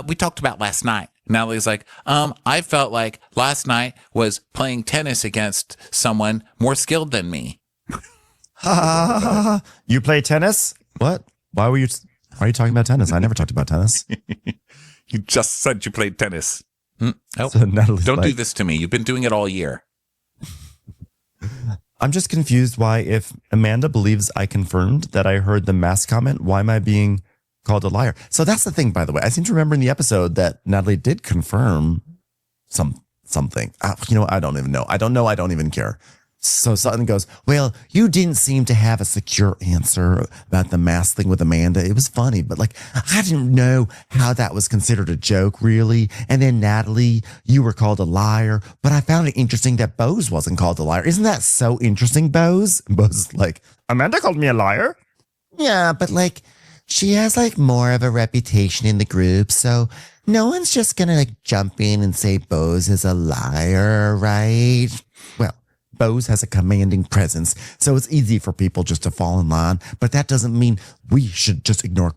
We talked about last night. Natalie's like, I felt like last night was playing tennis against someone more skilled than me. You play tennis? What? Why are you talking about tennis? I never talked about tennis. You just said you played tennis. Oh, So Natalie's don't do like, this to me. You've been doing it all year. I'm just confused why, if Amanda believes I confirmed that I heard the mask comment, why am I being called a liar? So that's the thing, by the way. I seem to remember in the episode that Natalie did confirm something. I don't even know. I don't even care. So Sutton goes, well, you didn't seem to have a secure answer about the mask thing with Amanda. It was funny, but like, I didn't know how that was considered a joke, really. And then Natalie, you were called a liar, but I found it interesting that Bose wasn't called a liar. Isn't that so interesting, Bose? And Bose is like, Amanda called me a liar? Yeah, but like, she has like more of a reputation in the group, so no one's just gonna like jump in and say Bose is a liar, right? Well, Bose has a commanding presence, so it's easy for people just to fall in line, but that doesn't mean we should just ignore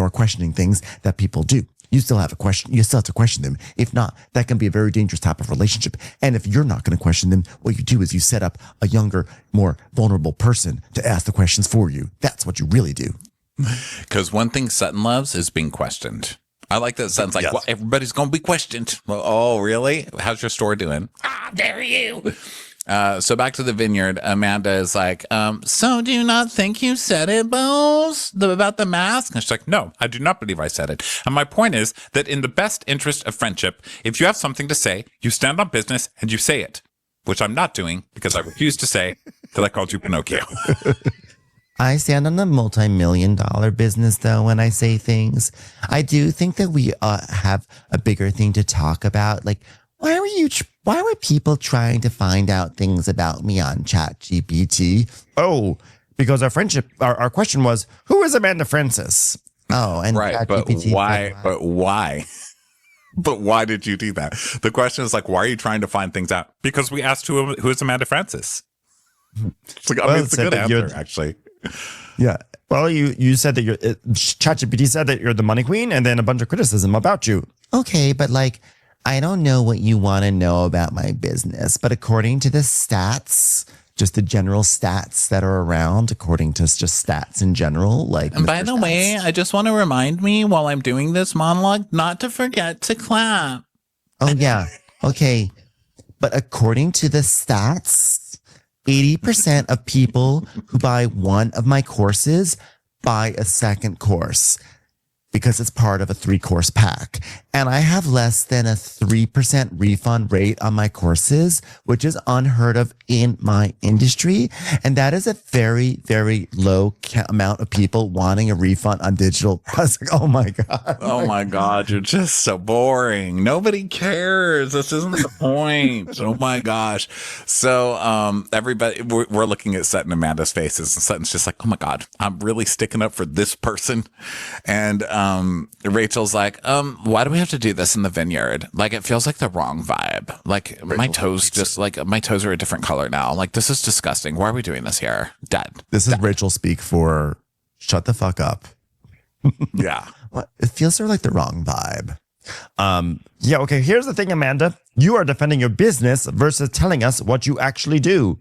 questioning things that people do. You still have to question them. If not, that can be a very dangerous type of relationship. And if you're not going to question them, what you do is you set up a younger, more vulnerable person to ask the questions for you. That's what you really do. Because one thing Sutton loves is being questioned. I like that Sutton's like, Yes. well, everybody's going to be questioned. Well, oh, really? How's your store doing? Ah, dare you. So back to the vineyard, Amanda is like, so do you not think you said it, Bose, about the mask? And she's like, no, I do not believe I said it. And my point is that in the best interest of friendship, if you have something to say, you stand on business and you say it, which I'm not doing because I refuse to say that I called you Pinocchio. I stand on the multi-million-dollar business, though, when I say things. I do think that we have a bigger thing to talk about. Like, why were people trying to find out things about me on ChatGPT? Oh, because our question was, who is Amanda Francis? Oh, and Right, but ChatGPT why? said, But why? But why did you do that? The question is like, why are you trying to find things out? Because we asked who is Amanda Francis. It's like, I Well, mean, it it's a said good that you're- answer, actually. Yeah. Well, you said that ChatGPT said that you're the money queen, and then a bunch of criticism about you. Okay, but like, I don't know what you want to know about my business, but according to the stats, just the general stats that are around, according to just stats in general, like. And by Mr. the way, Stats. I just want to remind me while I'm doing this monologue not to forget to clap. Oh, yeah. Okay. But according to the stats, 80% of people who buy one of my courses buy a second course because it's part of a 3-course pack. And I have less than a 3% refund rate on my courses, which is unheard of in my industry. And that is a very, very low amount of people wanting a refund on digital. I was like, oh my God. Oh my God, you're just so boring. Nobody cares. This isn't the point. Oh my gosh. So everybody, we're looking at Sutton and Amanda's faces, and Sutton's just like, oh my God, I'm really sticking up for this person. And Rachel's like, why do we have to do this in the vineyard? Like, it feels like the wrong vibe. Like, my toes my toes are a different color now. Like, this is disgusting. Why are we doing this here? Dad. This is Rachel speak for shut the fuck up. Yeah. What? It feels sort of like the wrong vibe. Yeah, okay, here's the thing, Amanda. You are defending your business versus telling us what you actually do.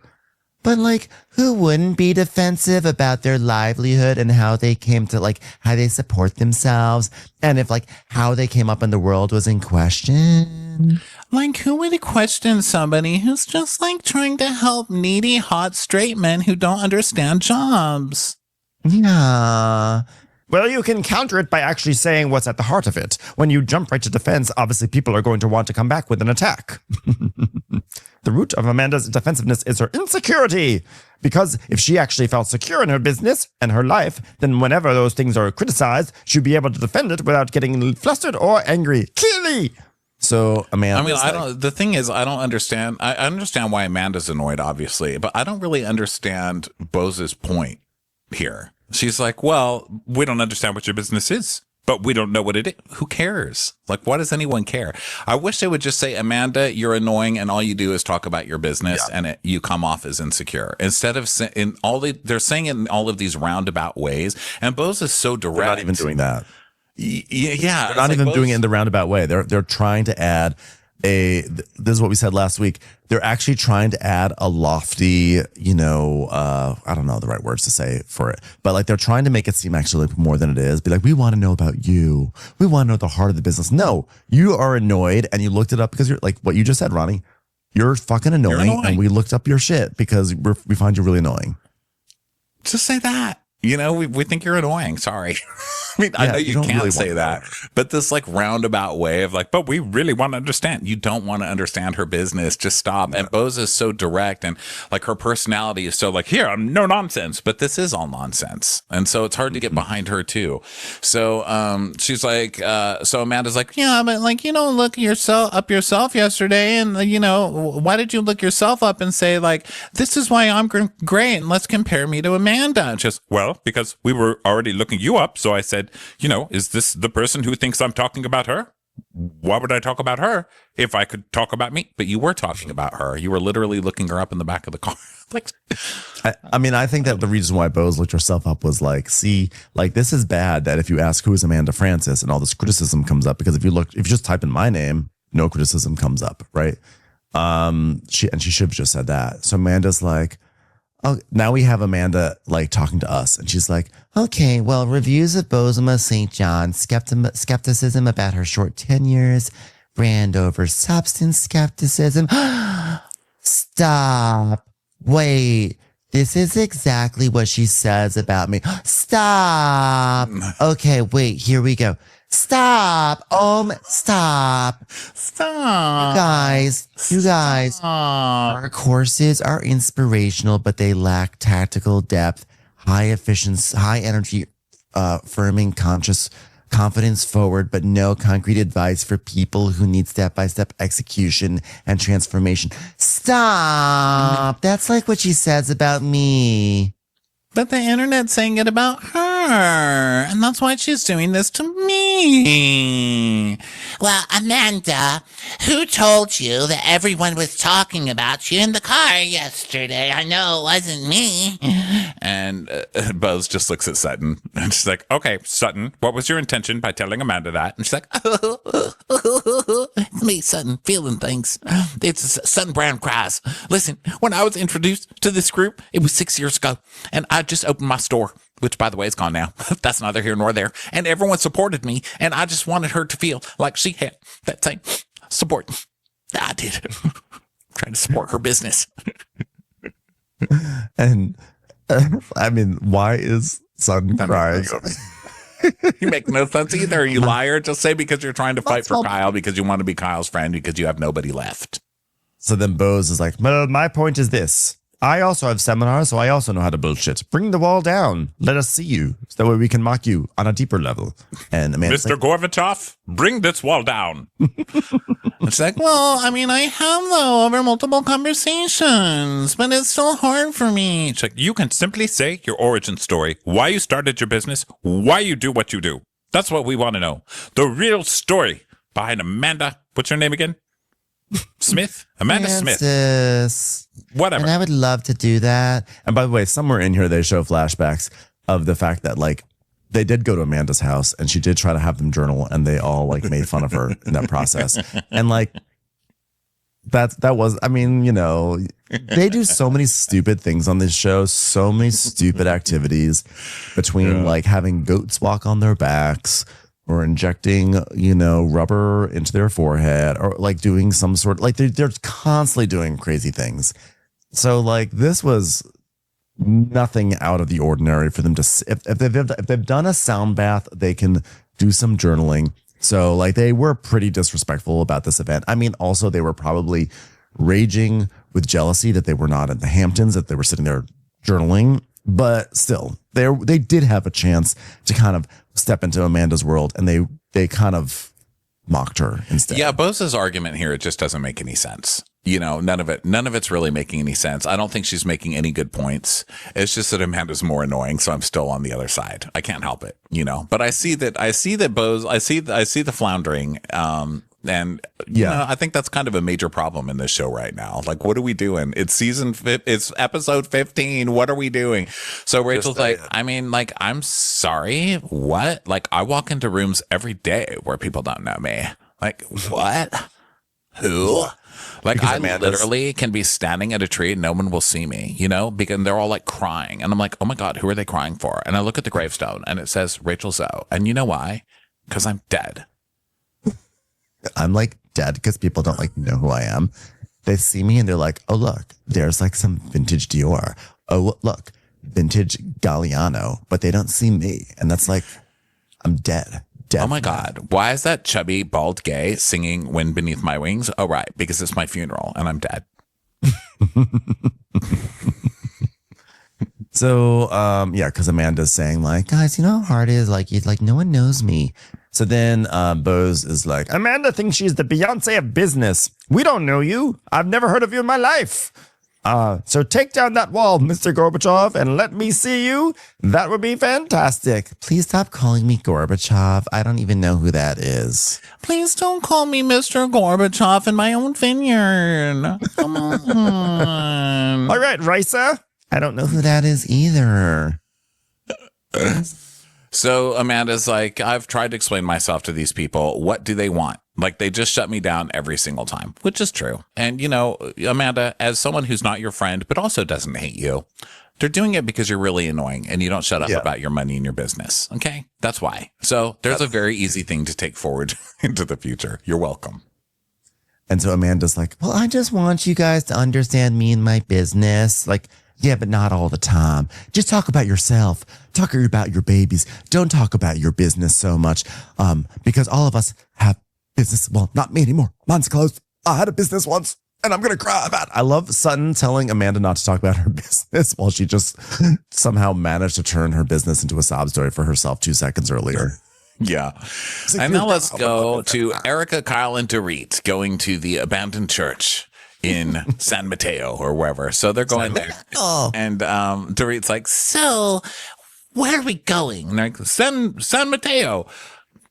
But like, who wouldn't be defensive about their livelihood and how they came to like how they support themselves, and if like how they came up in the world was in question? Like, who would question somebody who's just like trying to help needy, hot, straight men who don't understand jobs? Yeah. Well, you can counter it by actually saying what's at the heart of it. When you jump right to defense, obviously people are going to want to come back with an attack. The root of Amanda's defensiveness is her insecurity. Because if she actually felt secure in her business and her life, then whenever those things are criticized, she'd be able to defend it without getting flustered or angry. Clearly. So Amanda, I mean, the thing is, I don't understand. I understand why Amanda's annoyed, obviously, but I don't really understand Bose's point here. She's like, well, we don't understand what your business is, but we don't know what it is. Who cares? Like, why does anyone care? I wish they would just say, Amanda, you're annoying, and all you do is talk about your business, and you come off as insecure. Instead of they're saying it in all of these roundabout ways, and Bose is so direct. they're not even doing that. Yeah, They're not even doing it in the roundabout way. They're trying to add this is what we said last week. They're actually trying to add a lofty, I don't know the right words to say for it, but like they're trying to make it seem actually like more than it is. Be like, we want to know about you. We want to know the heart of the business. No, you are annoyed and you looked it up because you're like what you just said, Ronnie. You're fucking annoying, and we looked up your shit because we find you really annoying. Just say that. We think you're annoying. Sorry. I mean, I know you can't really say that, but this like roundabout way of like, but we really want to understand. You don't want to understand her business. Just stop. Yeah. And Bose is so direct, and like her personality is so like, here, I'm no nonsense, but this is all nonsense. And so it's hard to get behind her too. So, she's like, so Amanda's like, yeah, but like, look up yourself yesterday. And why did you look yourself up and say like, this is why I'm great. And let's compare me to Amanda. And just, well, because we were already looking you up. So I said, is this the person who thinks I'm talking about her? Why would I talk about her if I could talk about me? But you were talking about her. You were literally looking her up in the back of the car. Like, I think that the reason why Bose looked herself up was like, see, like this is bad that if you ask who is Amanda Francis and all this criticism comes up, because if you just type in my name, no criticism comes up, right? She should have just said that. So Amanda's like, oh, now we have Amanda like talking to us, and she's like, okay, well, reviews of Bozoma St. John, skepticism about her short tenures, brand over substance skepticism. Stop. Wait, this is exactly what she says about me. Stop. Okay, wait, here we go. Stop. Stop. Stop. You guys. Stop. Our courses are inspirational, but they lack tactical depth, high efficiency, high energy, firming confidence forward, but no concrete advice for people who need step-by-step execution and transformation. Stop. That's like what she says about me. But the internet's saying it about her, and that's why she's doing this to me. Well, Amanda, who told you that everyone was talking about you in the car yesterday? I know it wasn't me. And Buzz just looks at Sutton, and she's like, okay, Sutton, what was your intention by telling Amanda that? And she's like, it's me, Sutton, feeling things. It's Sutton Brown cries. Listen, when I was introduced to this group, it was 6 years ago, and I just opened my store, which, by the way, is gone now. That's neither here nor there. And everyone supported me, and I just wanted her to feel like she had that same support that I did. Trying to support her business. And I mean, why is Sutton crying? You make no sense either, you liar. Just say because you're trying to fight for Kyle because you want to be Kyle's friend because you have nobody left. So then Bose is like, well, my point is this. I also have seminars, so I also know how to bullshit. Bring the wall down. Let us see you. So that way we can mock you on a deeper level. And Amanda's Mr. Gorbachev, bring this wall down. It's like, well, I mean, I have, though, over multiple conversations, but it's still hard for me. It's like, you can simply say your origin story, why you started your business, why you do what you do. That's what we want to know. The real story behind Amanda. What's her name again? Smith? Amanda Francis. Smith. Whatever. And I would love to do that. And by the way, somewhere in here, they show flashbacks of the fact that like they did go to Amanda's house and she did try to have them journal and they all like made fun of her in that process. And like, that was, I mean, They do so many stupid things on this show, so many stupid activities between like having goats walk on their backs or injecting, rubber into their forehead or like doing some sort of like they're constantly doing crazy things. So like this was nothing out of the ordinary for them to if they've done a sound bath, they can do some journaling. So like they were pretty disrespectful about this event. I mean, also they were probably raging with jealousy that they were not at the Hamptons, that they were sitting there journaling, but still they did have a chance to kind of step into Amanda's world, and they kind of mocked her instead. Yeah, Bose's argument here, it just doesn't make any sense. None of it's really making any sense. I don't think she's making any good points. It's just that Amanda's more annoying, so I'm still on the other side. I can't help it, But I see that Bose, I see the floundering, and I think that's kind of a major problem in this show right now. Like, what are we doing? It's episode 15. What are we doing? So Rachel's like, I'm sorry. What? Like, I walk into rooms every day where people don't know me. Like, what? Who? Like, because I literally can be standing at a tree and no one will see me, because they're all like crying. And I'm like, oh my God, who are they crying for? And I look at the gravestone and it says Rachel Zoe. And you know why? Because I'm dead. I'm like dead because people don't like know who I am. They see me and they're like, oh, look, there's like some vintage Dior. Oh, look, vintage Galliano. But they don't see me. And that's like, I'm dead. Oh my God. Why is that chubby, bald gay singing Wind Beneath My Wings? Oh, right. Because it's my funeral and I'm dead. So, because Amanda's saying like, guys, you know how hard it is? Like, no one knows me. So then Bose is like, Amanda thinks she's the Beyonce of business. We don't know you. I've never heard of you in my life. So take down that wall, Mr. Gorbachev, and let me see you. That would be fantastic. Please stop calling me Gorbachev. I don't even know who that is. Please don't call me Mr. Gorbachev in my own vineyard. Come on. All right, Risa. I don't know who that is either. So Amanda's like, I've tried to explain myself to these people. What do they want? Like, they just shut me down every single time, which is true. And, Amanda, as someone who's not your friend, but also doesn't hate you, they're doing it because you're really annoying and you don't shut up about your money and your business. Okay? That's why. So there's a very easy thing to take forward into the future. You're welcome. And so Amanda's like, well, I just want you guys to understand me and my business. Like, yeah, but not all the time. Just talk about yourself. Talk about your babies. Don't talk about your business so much. Because all of us have business. Well, not me anymore. Mine's closed. I had a business once and I'm going to cry about it. I love Sutton telling Amanda not to talk about her business while she just somehow managed to turn her business into a sob story for herself 2 seconds earlier. Yeah. And now let's go to Erica, Kyle, and Dorit going to the abandoned church in San Mateo or wherever. So they're going there. Oh. And Dorit's like, So, where are we going? and they're like, San Mateo.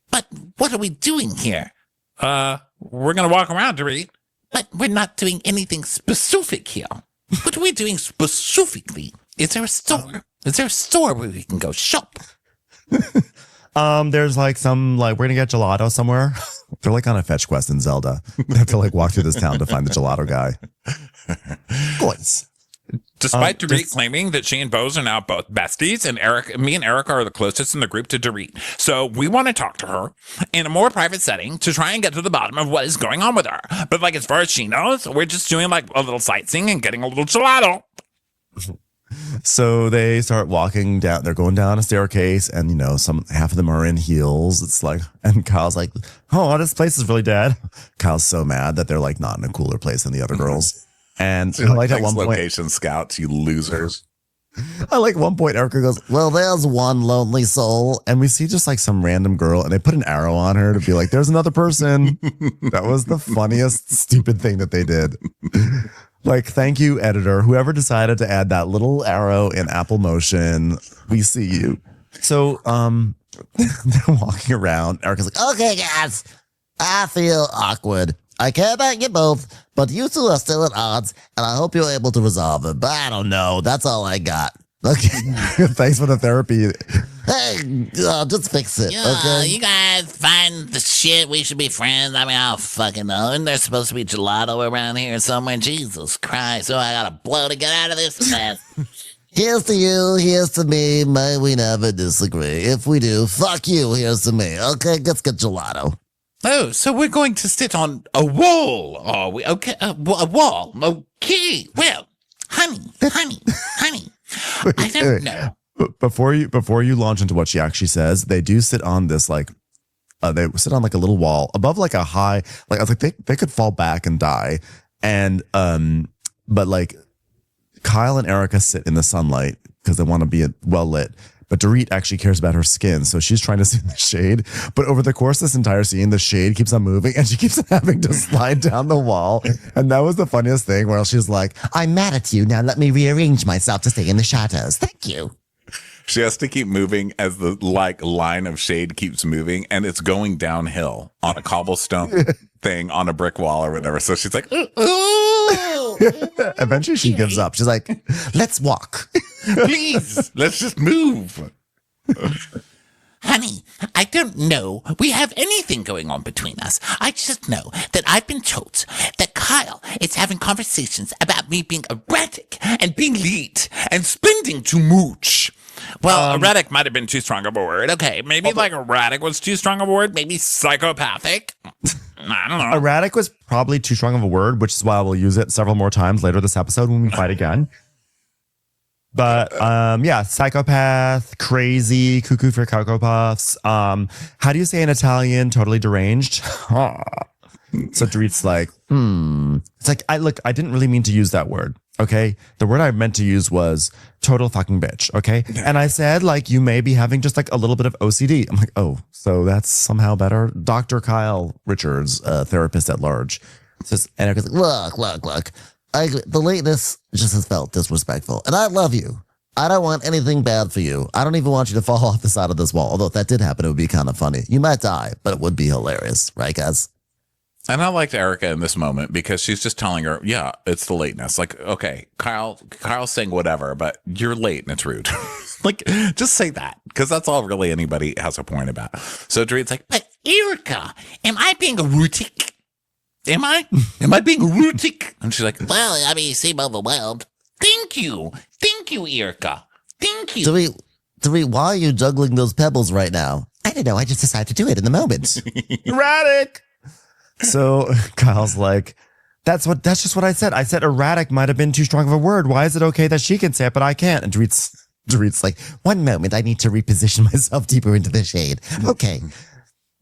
But what are we doing here? We're going to walk around, Dorit. But we're not doing anything specific here. What are we doing specifically? Is there a store? Is there a store where we can go shop? There's like some, like, we're gonna get gelato somewhere. They're like on a fetch quest in Zelda. They have to like walk through this town to find the gelato guy. Boys. Despite Dorit claiming that she and Bose are now both besties, and me and Erica are the closest in the group to Dorit. So we want to talk to her in a more private setting to try and get to the bottom of what is going on with her. But like, as far as she knows, we're just doing like a little sightseeing and getting a little gelato. So they start walking down. They're going down a staircase, and half of them are in heels. It's like, and Kyle's like, "Oh, this place is really dead." Kyle's so mad that they're like not in a cooler place than the other girls. And So like at one point, location scouts, you losers. I like one point Erica goes, "Well, there's one lonely soul," and we see just like some random girl, and they put an arrow on her to be like, "There's another person." That was the funniest, stupid thing that they did. Like, thank you, editor. Whoever decided to add that little arrow in Apple Motion, we see you. So, they're walking around. Erica's like, Okay, guys. I feel awkward. I care about you both, but you two are still at odds, and I hope you're able to resolve it. But I don't know. That's all I got. Okay. thanks for the therapy. Hey, just fix it, Yeah, okay? you guys find the shit. We should be friends. I mean, I don't fucking know. And there's supposed to be gelato around here somewhere. Jesus Christ. So I gotta blow to get out of this mess. Here's to you, here's to me. May we never disagree. If we do, fuck you, here's to me. Okay, let's get gelato. Oh, so we're going to sit on a wall, are we? Okay, a wall. Okay. Well, honey. I don't know. Before you launch into what she actually says, they do sit on this like they sit on like a little wall above like a high, like I was like they could fall back and die, and but like Kyle and Erica sit in the sunlight because they want to be well lit. But Dorit actually cares about her skin, so she's trying to sit in the shade. But over the course of this entire scene, the shade keeps on moving, and she keeps on having to slide down the wall. And that was the funniest thing, where she's like, I'm mad at you. Now let me rearrange myself to stay in the shadows. Thank you. She has to keep moving as the like line of shade keeps moving, and it's going downhill on a cobblestone thing on a brick wall or whatever. So she's like, eventually she gives up. She's like, Let's walk. please, let's just move. Honey, I don't know we have anything going on between us. I just know that I've been told that Kyle is having conversations about me being erratic and being late and spending too much. Well, erratic might have been too strong of a word. Okay, maybe like erratic was too strong of a word. Maybe psychopathic. I don't know. erratic was probably too strong of a word, which is why we'll use it several more times later this episode when we fight again. But yeah, psychopath, crazy, cuckoo for Cocoa Puffs. How do you say in Italian, totally deranged? So Dorit's like, It's like, I didn't really mean to use that word. Okay. The word I meant to use was total fucking bitch. Okay. And I said, like, you may be having just like a little bit of OCD. I'm like, oh, so that's somehow better. Dr. Kyle Richards, therapist at large, says, and Erica's like, Look. The lateness just has felt disrespectful. And I love you. I don't want anything bad for you. I don't even want you to fall off the side of this wall. Although if that did happen, it would be kind of funny. You might die, but it would be hilarious. Right, guys? And I liked Erica in this moment because she's just telling her, yeah, it's the lateness. Like, okay, Kyle's saying whatever, but you're late and it's rude. Like, just say that, because that's all really anybody has a point about. So Dorit's like, But Erica, am I being erratic? Am I being erratic? and she's like, Well, I mean, you seem overwhelmed. Thank you, Erica. Thank you. Dorit, why are you juggling those pebbles right now? I don't know. I just decided to do it in the moment. erratic. So Kyle's like, that's just what I said. I said erratic might have been too strong of a word. Why is it okay that she can say it, but I can't? And Dorit's like, One moment. I need to reposition myself deeper into the shade. Okay.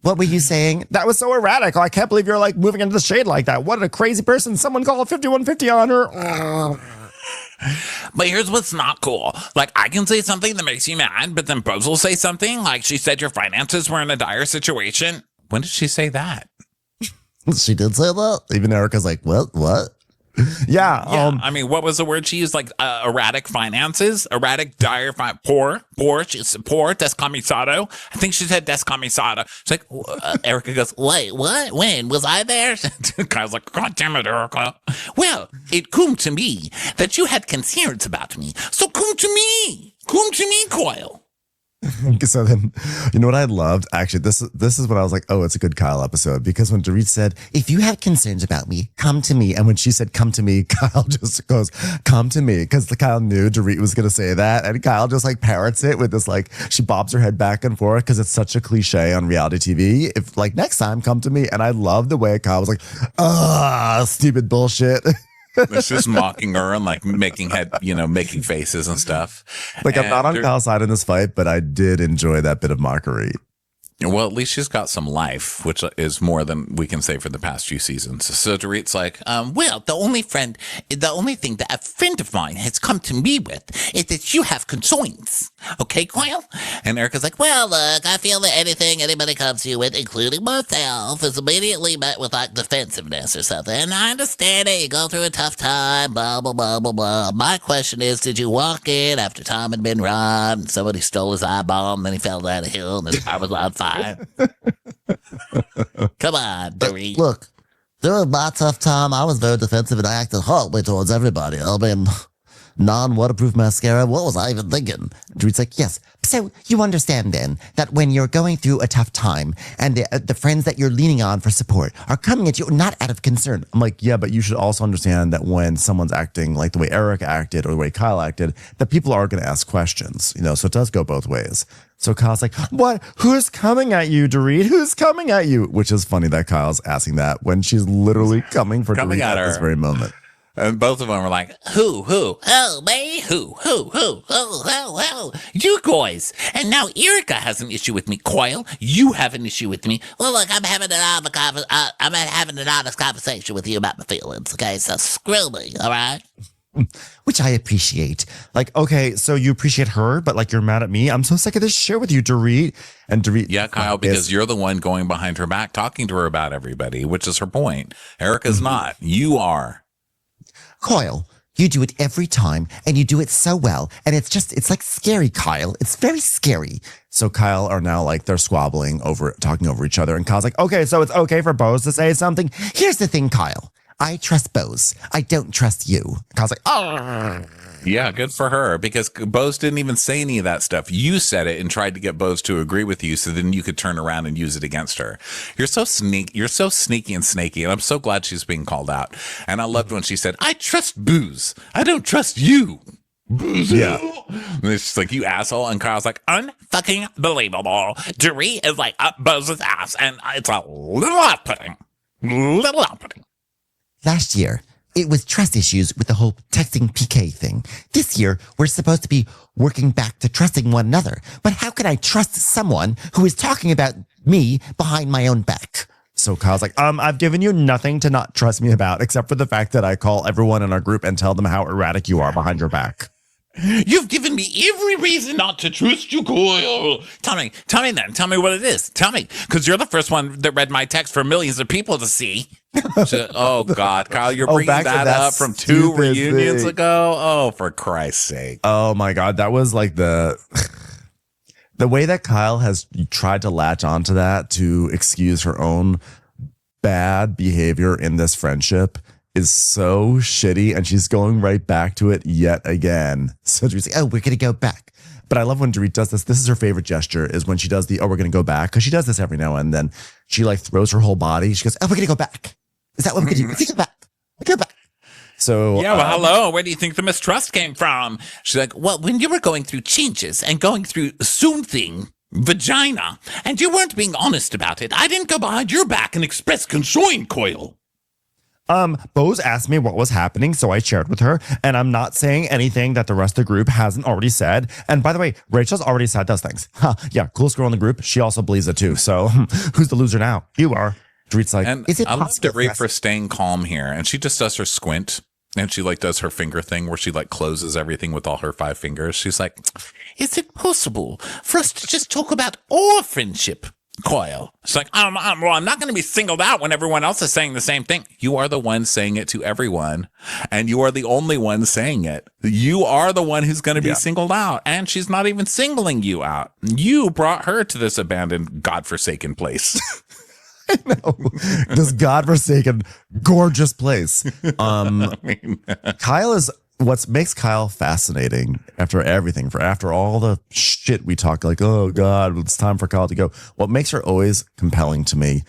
What were you saying? that was so erratic. I can't believe you're like moving into the shade like that. What a crazy person. Someone call 5150 on her. but here's what's not cool. Like, I can say something that makes you mad, but then Bros will say something like she said your finances were in a dire situation. When did she say that? She did say that? Even Erica's like, what? Yeah. Yeah, I mean, what was the word she used? Like erratic finances, erratic, dire, poor. She's poor, descamisado. I think she said descamisado. She's like, Erica goes, Wait, what? When? Was I there? Kyle's like, God damn it, Erica. Well, it come to me that you had concerns about me. So come to me. Come to me, Coyle. So then, you know what I loved? Actually, this is when I was like, oh, it's a good Kyle episode. Because when Dorit said, If you have concerns about me, come to me. And when she said, come to me, Kyle just goes, come to me. Because Kyle knew Dorit was going to say that. And Kyle just like parrots it with this, like, she bobs her head back and forth because it's such a cliche on reality TV. If like next time, come to me. And I love the way Kyle was like, stupid bullshit. It's just mocking her and like making faces and stuff. Like, I'm not on Kyle's side in this fight, but I did enjoy that bit of mockery. Well, at least she's got some life, which is more than we can say for the past few seasons. So Dorit's like, Well, the only thing that a friend of mine has come to me with is that you have concerns. Okay, Coyle? and Erica's like, Well, look, I feel that anything anybody comes to you with, including myself, is immediately met with like defensiveness or something. And I understand it. You go through a tough time, blah, blah, blah, blah, blah. My question is, did you walk in after Tom had been robbed and somebody stole his eyeball and then he fell down a hill and his car was on fire? Come on, Dorit. Look, during my tough time, I was very defensive and I acted horribly towards everybody. I mean, non-waterproof mascara. What was I even thinking? Dorit's like, yes. So you understand then that when you're going through a tough time and the friends that you're leaning on for support are coming at you not out of concern. I'm like, yeah, but you should also understand that when someone's acting like the way Eric acted or the way Kyle acted, that people are going to ask questions, so it does go both ways. So Kyle's like, what? Who's coming at you, Dorit? Who's coming at you? Which is funny that Kyle's asking that when she's literally coming for Dorit at this very moment. And both of them were like, Who? Oh, me? Who? Oh, you guys. And now Erica has an issue with me. Coil, you have an issue with me. Well, look, I'm having an honest conversation with you about my feelings, okay? So screw me, all right? Which I appreciate. Like, okay, so you appreciate her, but like you're mad at me. I'm so sick of this shit with you, Dorit. And Dorit, yeah, Kyle, because you're the one going behind her back, talking to her about everybody, which is her point. Erica's not. You are. Coil, you do it every time, and you do it so well, and it's like scary, Kyle. It's very scary. So Kyle are now like, they're squabbling over, talking over each other, and Kyle's like, okay, so it's okay for Bose to say something? Here's the thing, Kyle. I trust Bose. I don't trust you. Kyle's like, oh. Yeah, good for her, because Bose didn't even say any of that stuff. You said it and tried to get Bose to agree with you, so then you could turn around and use it against her. You're so sneaky and snaky, and I'm so glad she's being called out. And I loved when she said, I trust Booze. I don't trust you. Booze. Yeah. And it's just like, you asshole. And Kyle's like, unfucking believable. Dorit is like up Bose's ass, and it's a little off-putting. Last year, it was trust issues with the whole texting PK thing. This year, we're supposed to be working back to trusting one another. But how can I trust someone who is talking about me behind my own back? So Kyle's like, I've given you nothing to not trust me about, except for the fact that I call everyone in our group and tell them how erratic you are behind your back. You've given me every reason not to trust you, Coil. Tell me then. Tell me what it is. Tell me, because you're the first one that read my text for millions of people to see. Oh, God, Kyle, you're bringing that up from 2 reunions ago? Oh, for Christ's sake. Oh, my God. That was like the way that Kyle has tried to latch onto that to excuse her own bad behavior in this friendship is so shitty, and she's going right back to it yet again. So Dorit's like, oh, we're going to go back. But I love when Dorit does this. This is her favorite gesture, is when she does the, we're going to go back. Because she does this every now and then. She like throws her whole body. She goes, oh, we're going to go back. Is that what we're going to do? Let's go back. Go back. So yeah, well, hello. Where do you think the mistrust came from? She's like, well, when you were going through changes and going through something, vagina, and you weren't being honest about it, I didn't go behind your back and express concern, Coil. Bose asked me what was happening, so I shared with her, and I'm not saying anything that the rest of the group hasn't already said. And by the way, Rachel's already said those things. Yeah, coolest girl in the group. She also believes it too. So who's the loser now? You are. Dorit's like, and is it I love possible Dorit for staying calm here, and she just does her squint, and she like does her finger thing where she like closes everything with all her 5 fingers. She's like, is it possible for us to just talk about our friendship? Coil. It's like, well, I'm not going to be singled out when everyone else is saying the same thing. You are the one saying it to everyone, and you are the only one saying it. You are the one who's going to be singled out, and she's not even singling you out. You brought her to this abandoned, godforsaken place. I know. This godforsaken, gorgeous place. Kyle is... What makes Kyle fascinating after everything, after all the shit we talk, like, oh God, it's time for Kyle to go. What makes her always compelling to me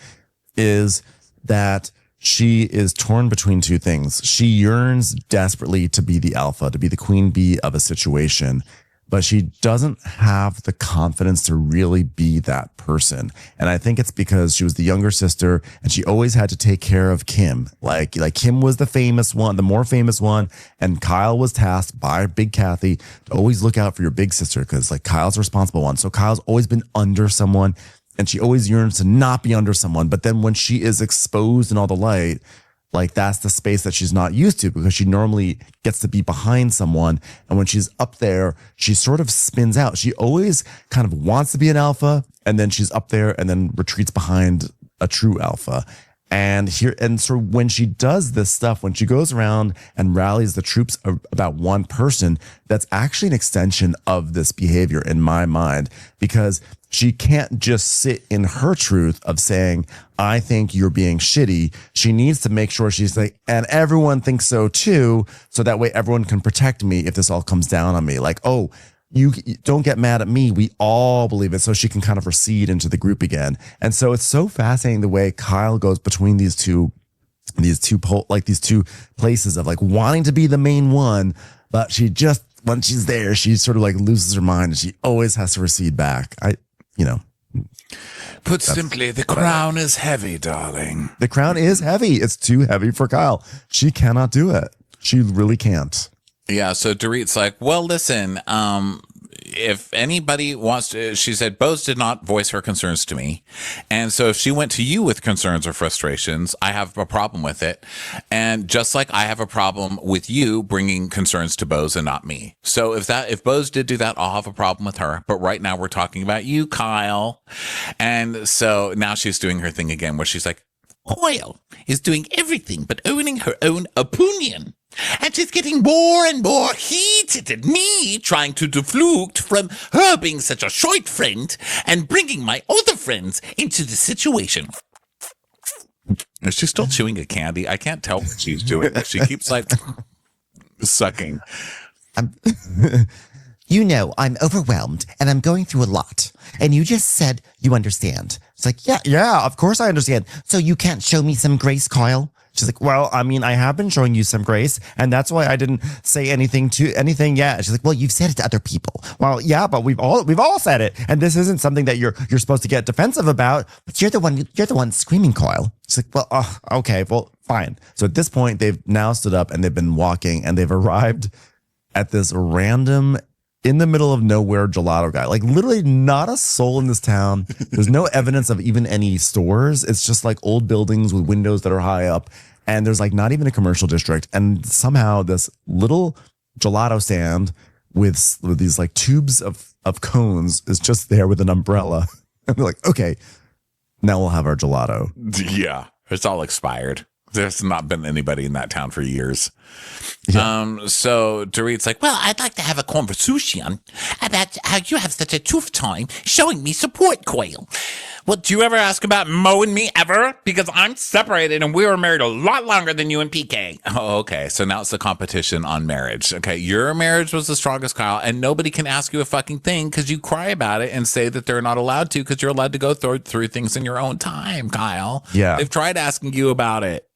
is that she is torn between 2 things. She yearns desperately to be the alpha, to be the queen bee of a situation, but she doesn't have the confidence to really be that person. And I think it's because she was the younger sister and she always had to take care of Kim. Like Kim was the famous one, the more famous one. And Kyle was tasked by Big Kathy to always look out for your big sister, because like Kyle's the responsible one. So Kyle's always been under someone, and she always yearns to not be under someone. But then when she is exposed in all the light, like that's the space that she's not used to, because she normally gets to be behind someone. And when she's up there, she sort of spins out. She always kind of wants to be an alpha, and then she's up there and then retreats behind a true alpha. And so when she does this stuff, when she goes around and rallies the troops about one person, that's actually an extension of this behavior in my mind, because she can't just sit in her truth of saying, I think you're being shitty. She needs to make sure she's like, and everyone thinks so too. So that way everyone can protect me if this all comes down on me. Like, oh, you don't get mad at me. We all believe it. So she can kind of recede into the group again. And so it's so fascinating the way Kyle goes between these two places of like wanting to be the main one, but she just, when she's there, she sort of like loses her mind and she always has to recede back. Put simply, the crown is heavy, darling. The crown is heavy. It's too heavy for Kyle. She cannot do it. She really can't. Yeah, so Dorit's like, well, listen, if anybody wants to, she said, Bose did not voice her concerns to me. And so if she went to you with concerns or frustrations, I have a problem with it. And just like I have a problem with you bringing concerns to Bose and not me. So if Bose did do that, I'll have a problem with her. But right now we're talking about you, Kyle. And so now she's doing her thing again where she's like, Coyle is doing everything but owning her own opinion. And she's getting more and more heated at me trying to deflect from her being such a short friend and bringing my other friends into the situation. Is she still chewing a candy? I can't tell what she's doing. She keeps like sucking. You know, I'm overwhelmed and I'm going through a lot. And you just said you understand. It's like, yeah, of course I understand. So you can't show me some grace, Kyle? She's like, well, I mean, I have been showing you some grace, and that's why I didn't say anything yet. She's like, well, you've said it to other people. Well, yeah, but we've all said it, and this isn't something that you're supposed to get defensive about. But you're the one screaming, Coyle. She's like, well, okay, well, fine. So at this point, they've now stood up and they've been walking, and they've arrived at this random, in the middle of nowhere gelato guy. Like literally not a soul in this town. There's no evidence of even any stores. It's just like old buildings with windows that are high up. And there's like not even a commercial district. And somehow this little gelato stand with these like tubes of cones is just there with an umbrella. And they're like, okay, now we'll have our gelato. Yeah, it's all expired. There's not been anybody in that town for years. Yeah. So Dorit's like, Well, I'd like to have a conversation about how you have such a tough time showing me support, Coyle. well, do you ever ask about Mo and me ever? Because I'm separated and we were married a lot longer than you and PK. Oh, okay. So now it's the competition on marriage. Okay. Your marriage was the strongest, Kyle, and nobody can ask you a fucking thing because you cry about it and say that they're not allowed to because you're allowed to go through things in your own time, Kyle. Yeah. They've tried asking you about it.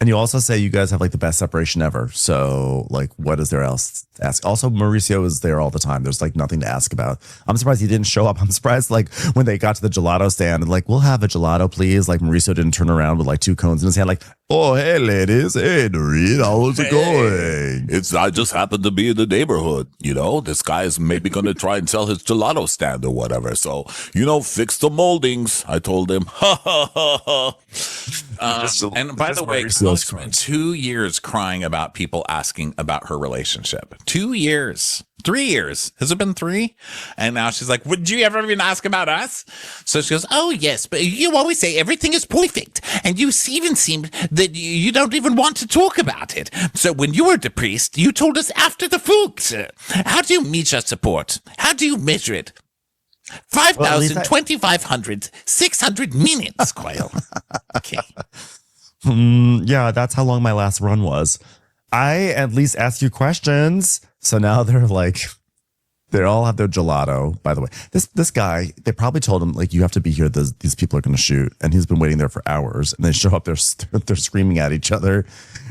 And you also say you guys have like the best separation ever. So like, what is there else to ask? Also, Mauricio is there all the time. There's like nothing to ask about. I'm surprised he didn't show up. I'm surprised like when they got to the gelato stand and like, we'll have a gelato, please. Like Mauricio didn't turn around with like two cones in his hand. Like, oh, hey, ladies. Hey, Dorit, how's it going? I just happened to be in the neighborhood. You know, this guy is maybe going to try and sell his gelato stand or whatever. So, fix the moldings. I told him. Ha, ha, ha, ha. And by the way, Kyle spent 2 years crying about people asking about her relationship. 2 years. 3 years. Has it been 3? And now she's like, would you ever even ask about us? So she goes, Oh, yes, but you always say everything is perfect. And you even seem that you don't even want to talk about it. So when you were depressed, you told us after the fuchs. How do you measure support? How do you measure it? 5,000, 2,500, 600 minutes, Quail. Okay. Yeah, that's how long my last run was. I at least ask you questions. So now they're like, they all have their gelato. By the way, this guy, they probably told him like, you have to be here. These people are going to shoot, and he's been waiting there for hours. And they show up, they're screaming at each other,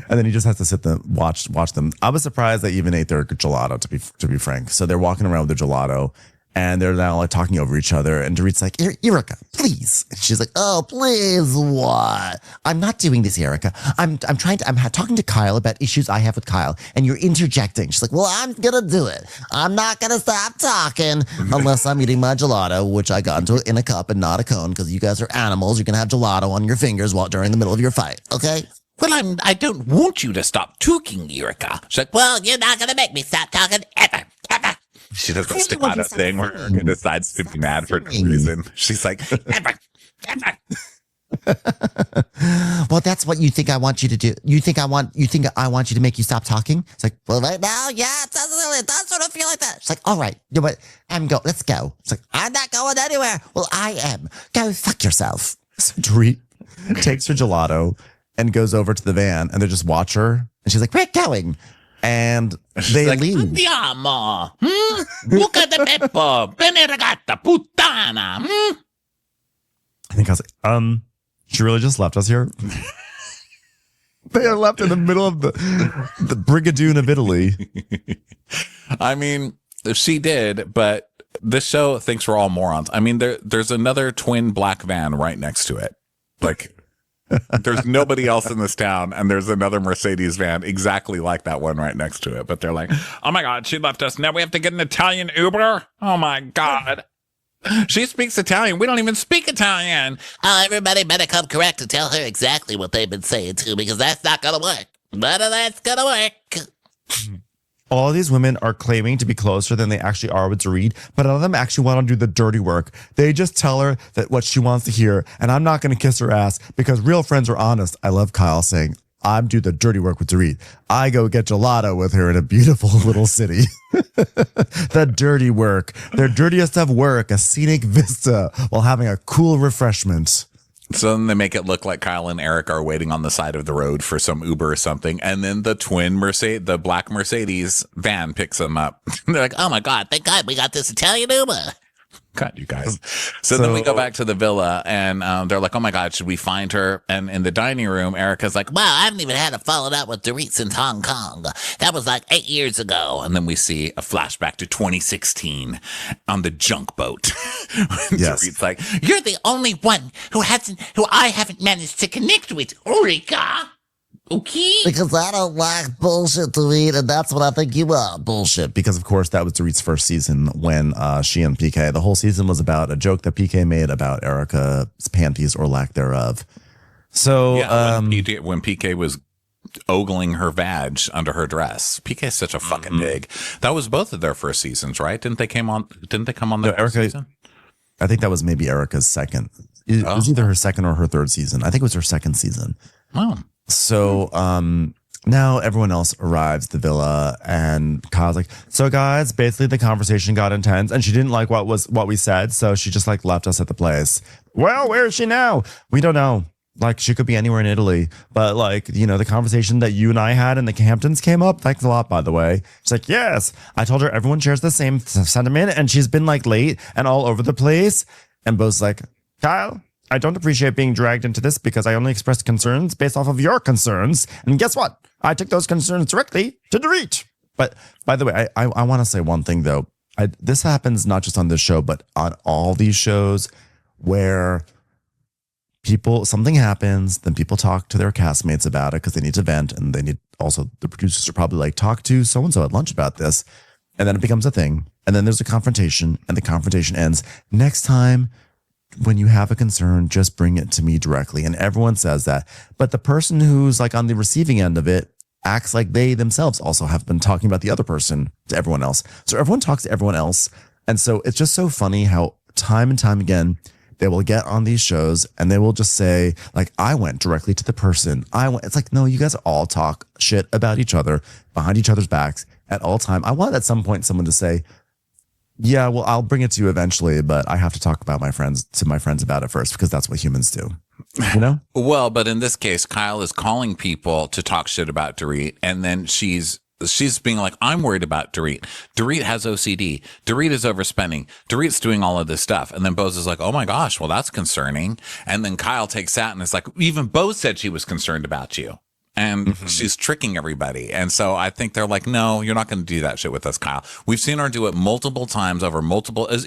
and then he just has to sit them watch them. I was surprised they even ate their gelato. To be frank, so they're walking around with their gelato. And they're now like talking over each other. And Dorit's like, Erica, please. And she's like, oh, please, what? I'm not doing this, Erica. I'm talking to Kyle about issues I have with Kyle. And you're interjecting. She's like, well, I'm going to do it. I'm not going to stop talking unless I'm eating my gelato, which I got into in a cup and not a cone because you guys are animals. You're going to have gelato on your fingers during the middle of your fight. Okay? Well, I don't want you to stop talking, Erica. She's like, well, you're not going to make me stop talking ever. she does a staccato thing where Erica decides to be mad for no reason. She's like, Ever. Well, that's what you think I want you to do. You think I want you to make you stop talking? It's like, well, right now, yeah, it does sort of feel like that. It's like, all right, you know what? Let's go. It's like, I'm not going anywhere. Well, I am. Go fuck yourself. So Dorit takes her gelato and goes over to the van, and they just watch her, and she's like, "We're going," and they like, leave. Andiamo. Buca de Beppo. Bene ragazza. Puttana. I think I was like, she really just left us here. They are left in the middle of the Brigadoon of Italy. I mean, she did, but this show thinks we're all morons. I mean, there's another twin black van right next to it. Like, there's nobody else in this town, and there's another Mercedes van exactly like that one right next to it. But they're like, oh my God, she left us. Now we have to get an Italian Uber? Oh my God. She speaks Italian. We don't even speak Italian. Oh, everybody better come correct to tell her exactly what they've been saying too, because that's not gonna work. None of that's gonna work. All these women are claiming to be closer than they actually are with Dorit, but none of them actually want to do the dirty work. They just tell her that what she wants to hear, and I'm not going to kiss her ass because real friends are honest. I love Kyle saying, I'm do the dirty work with Dorit. I go get gelato with her in a beautiful little city. The dirty work, their dirtiest of work, a scenic vista while having a cool refreshment. So then they make it look like Kyle and Eric are waiting on the side of the road for some Uber or something. And then the black Mercedes van picks them up. They're like, oh my God, Thank God we got this Italian Uber. God, you guys. So then we go back to the villa and they're like, oh my God, should we find her? And in the dining room, Erica's like, Wow, I haven't even had a falling out with Dorit since Hong Kong. That was like 8 years ago. and then we see a flashback to 2016 on the junk boat. Yes. Dorit's like, You're the only one who I haven't managed to connect with, Ulrika. Okay? Because I don't like bullshit to read, and that's what I think you are. Bullshit. Because, of course, that was Dorit's first season when she and PK, the whole season was about a joke that PK made about Erica's panties or lack thereof. So, yeah, when PK was ogling her vag under her dress. PK's such a fucking pig. That was both of their first seasons, right? Didn't they come on their first season? I think that was maybe Erica's second. It was either her second or her third season. I think it was her second season. Oh. So now everyone else arrives at the villa, and Kyle's like, so guys, basically the conversation got intense, and she didn't like what we said, so she just like left us at the place. Well, where is she now? We don't know. Like, she could be anywhere in Italy, but like, you know, the conversation that you and I had in the Hamptons came up. Thanks a lot, by the way. She's like, yes, I told her everyone shares the same sentiment, and she's been like late and all over the place. And Bo's like, Kyle, I don't appreciate being dragged into this because I only expressed concerns based off of your concerns. And guess what? I took those concerns directly to Dorit. But by the way, I want to say one thing, though. This happens not just on this show, but on all these shows where something happens, then people talk to their castmates about it because they need to vent, and they need also, the producers are probably like, talk to so-and-so at lunch about this. And then it becomes a thing. And then there's a confrontation, and the confrontation ends. Next time, when you have a concern, just bring it to me directly. And everyone says that. But the person who's like on the receiving end of it acts like they themselves also have been talking about the other person to everyone else. So everyone talks to everyone else. And so it's just so funny how time and time again, they will get on these shows and they will just say, like, I went directly to the person. It's like, no, you guys all talk shit about each other behind each other's backs at all time. I want at some point someone to say, yeah, well, I'll bring it to you eventually, but I have to talk about my friends about it first, because that's what humans do, you know? Well, but in this case, Kyle is calling people to talk shit about Dorit, and then she's being like, I'm worried about Dorit. Dorit has OCD. Dorit is overspending. Dorit's doing all of this stuff. And then Bose is like, oh my gosh, well, that's concerning. And then Kyle takes that and is like, even Bose said she was concerned about you. And she's tricking everybody. And so I think they're like, no, you're not going to do that shit with us, Kyle. We've seen her do it multiple times over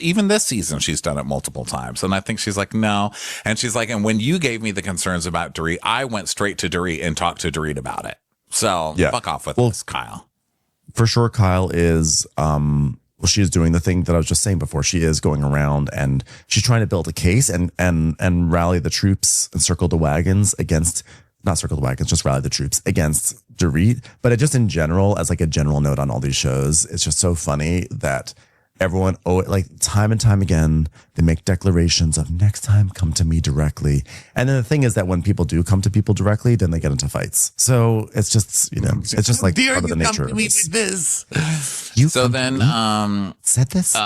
even this season, she's done it multiple times. And I think she's like, no. And she's like, and when you gave me the concerns about Dorit, I went straight to Dorit and talked to Dorit about it. So fuck off with this, Kyle. For sure, Kyle is, she is doing the thing that I was just saying before. She is going around and she's trying to build a case and rally the troops and circle the wagons against, not circle the wagons, just rally the troops against Dorit. But it just in general, as like a general note on all these shows, it's just so funny that everyone, like time and time again, they make declarations of next time, come to me directly. And then the thing is that when people do come to people directly, then they get into fights. So it's just, it's just like part of the nature of this. So then, Said this?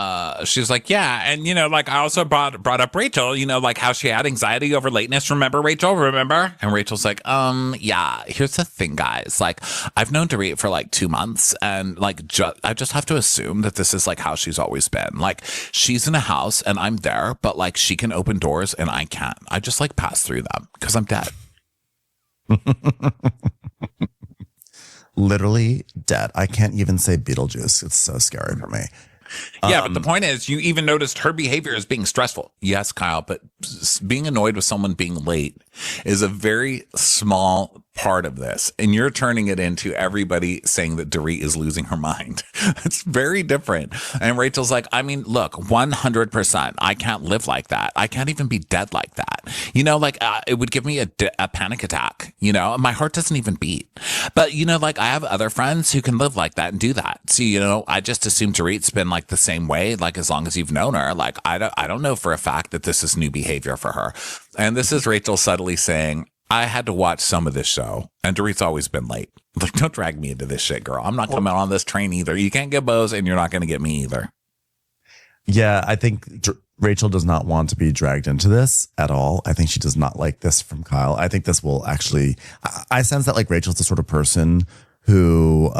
she's like, yeah. And, like I also brought up Rachel, like how she had anxiety over lateness. Remember, Rachel? Remember? And Rachel's like, yeah, here's the thing, guys. Like, I've known Dorit for like 2 months, and like, I just have to assume that this is like how she's always been. Like, she's in a house and I'm there, but like she can open doors and I can't. I just like pass through them because I'm dead. Literally dead. I can't even say Beetlejuice. It's so scary for me. Yeah, but the point is, you even noticed her behavior as being stressful. Yes, Kyle, but being annoyed with someone being late is a very small part of this. And you're turning it into everybody saying that Dorit is losing her mind. It's very different. And Rachel's like, I mean, look, 100%. I can't live like that. I can't even be dead like that. It would give me a panic attack. My heart doesn't even beat. But, like I have other friends who can live like that and do that. So, I just assume Dorit's been like the same way, like as long as you've known her. Like, I don't know for a fact that this is new behavior for her. And this is Rachel subtly saying, I had to watch some of this show, and Dorit's always been late. Like, don't drag me into this shit, girl. I'm not coming on this train either. You can't get Bose, and you're not going to get me either. Yeah, I think Rachel does not want to be dragged into this at all. I think she does not like this from Kyle. I think this will actually, I sense that like Rachel's the sort of person who,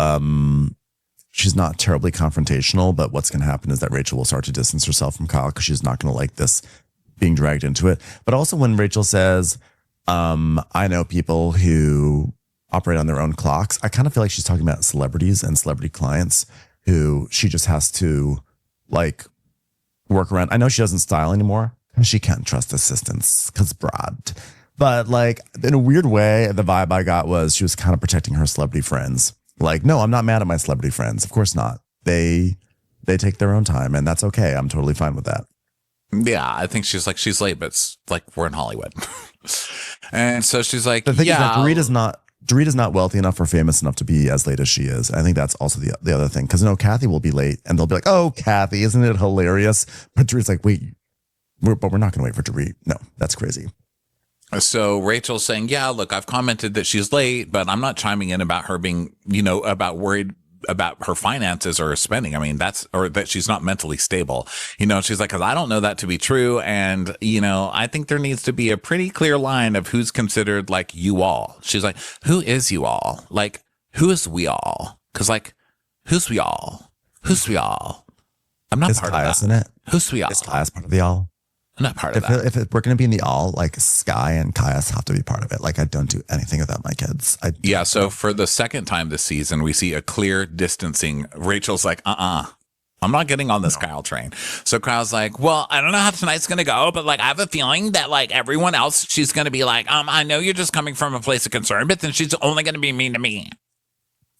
she's not terribly confrontational, but what's going to happen is that Rachel will start to distance herself from Kyle because she's not going to like this being dragged into it. But also when Rachel says, I know people who operate on their own clocks, I kind of feel like she's talking about celebrities and celebrity clients who she just has to like work around. I know she doesn't style anymore because she can't trust assistants because broad. But like in a weird way, the vibe I got was she was kind of protecting her celebrity friends. Like, no, I'm not mad at my celebrity friends. Of course not. They take their own time, and that's okay. I'm totally fine with that. Yeah, I think she's late, but it's like we're in Hollywood. And so she's like, the thing is that Dorit is not wealthy enough or famous enough to be as late as she is. I think that's also the other thing. Because Kathy will be late, and they'll be like, oh, Kathy, isn't it hilarious? But Dorit's like, wait, we're not going to wait for Dorit. No, that's crazy. So Rachel's saying, yeah, look, I've commented that she's late, but I'm not chiming in about her being, about worried about her finances or her spending. I mean, or that she's not mentally stable. She's like, because I don't know that to be true. And, I think there needs to be a pretty clear line of who's considered like you all. She's like, who is you all? Like, who is we all? Because like, who's we all? Who's we all? I'm not part of that. In it? Who's we all? Is Caius part of the all? I'm not part of that. If we're going to be in the all, like Sky and Caius have to be part of it. Like I don't do anything without my kids. Yeah. So for the second time this season, we see a clear distancing. Rachel's like, I'm not getting on this Kyle train. So Kyle's like, well, I don't know how tonight's going to go, but like, I have a feeling that like everyone else, she's going to be like, I know you're just coming from a place of concern, but then she's only going to be mean to me.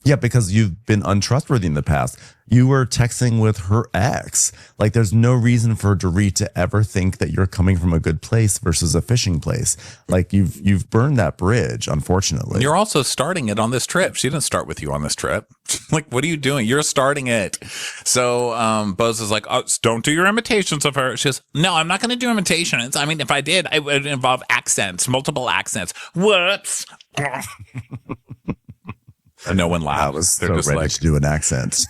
Yeah, because you've been untrustworthy in the past. You were texting with her ex. Like, there's no reason for Dorit to ever think that you're coming from a good place versus a fishing place. Like, you've burned that bridge, unfortunately. You're also starting it on this trip. She didn't start with you on this trip. Like, what are you doing? You're starting it. So Bose is like, oh, don't do your imitations of her. She goes, no, I'm not going to do imitations. I mean, if I did, it would involve accents, multiple accents. Whoops. And no one laughed. I was so ready to do an accent.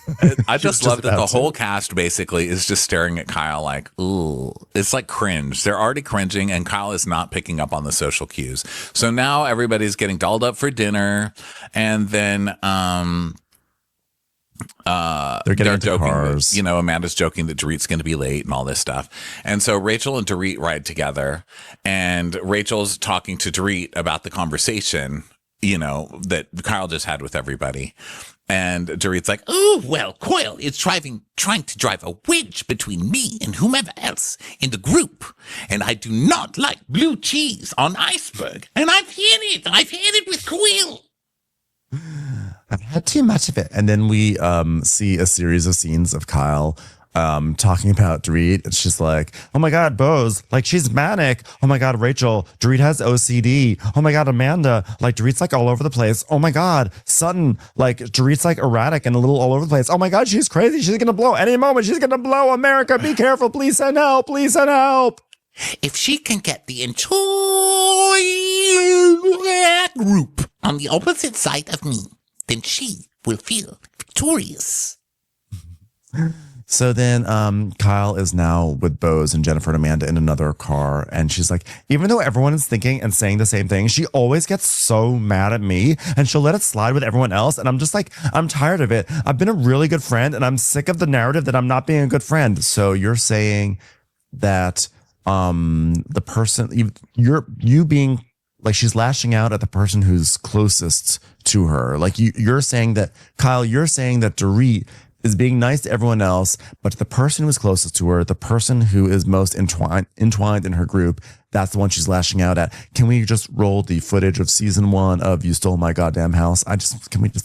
I just love that the whole cast basically is just staring at Kyle like, ooh. It's like cringe. They're already cringing, and Kyle is not picking up on the social cues. So now everybody's getting dolled up for dinner, and then they're getting into cars. That, Amanda's joking that Dorit's going to be late and all this stuff. And so Rachel and Dorit ride together, and Rachel's talking to Dorit about the conversation that Kyle just had with everybody. And Dorit's like, oh, well, Coyle is trying to drive a wedge between me and whomever else in the group. And I do not like blue cheese on iceberg. And I've had it with Coyle. I've had too much of it. And then we see a series of scenes of Kyle talking about Dorit. And she's like, oh my God, Bose, like she's manic. Oh my God, Rachel, Dorit has OCD. Oh my God, Amanda, like Dorit's like all over the place. Oh my God, Sutton, like Dorit's like erratic and a little all over the place. Oh my God, she's crazy. She's going to blow any moment. She's going to blow. America, be careful. Please send help. Please send help. If she can get the entire group on the opposite side of me, then she will feel victorious. So then Kyle is now with Bose and Jennifer and Amanda in another car. And she's like, even though everyone is thinking and saying the same thing, she always gets so mad at me and she'll let it slide with everyone else. And I'm just like, I'm tired of it. I've been a really good friend and I'm sick of the narrative that I'm not being a good friend. So you're saying that the person, you being like, she's lashing out at the person who's closest to her. Like you're saying that, Kyle, you're saying that Dorit is being nice to everyone else, but to the person who is closest to her, the person who is most entwined in her group, that's the one she's lashing out at. Can we just roll the footage of season 1 of You Stole My Goddamn House?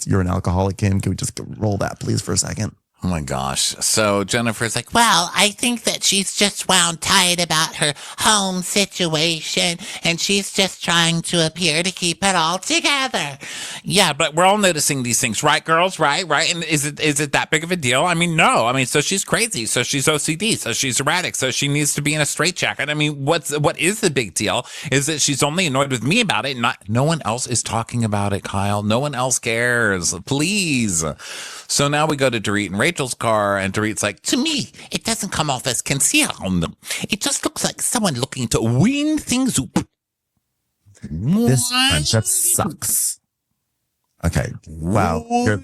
You're an alcoholic, Kim. Can we just roll that, please, for a second? Oh my gosh. So Jennifer's like, Well, I think that she's just wound tight about her home situation, and she's just trying to appear to keep it all together. Yeah, but we're all noticing these things, right, girls? Right? And is it that big of a deal? I mean, no. I mean, so she's crazy, so she's OCD, so she's erratic, so she needs to be in a straitjacket. I mean, what is the big deal? Is that she's only annoyed with me about it, and no one else is talking about it, Kyle. No one else cares. Please. So now we go to Dorit and Rachel's car, and Dorit's like, To me, it doesn't come off as concern. It just looks like someone looking to wind things up. This friendship sucks. Okay. Wow. You're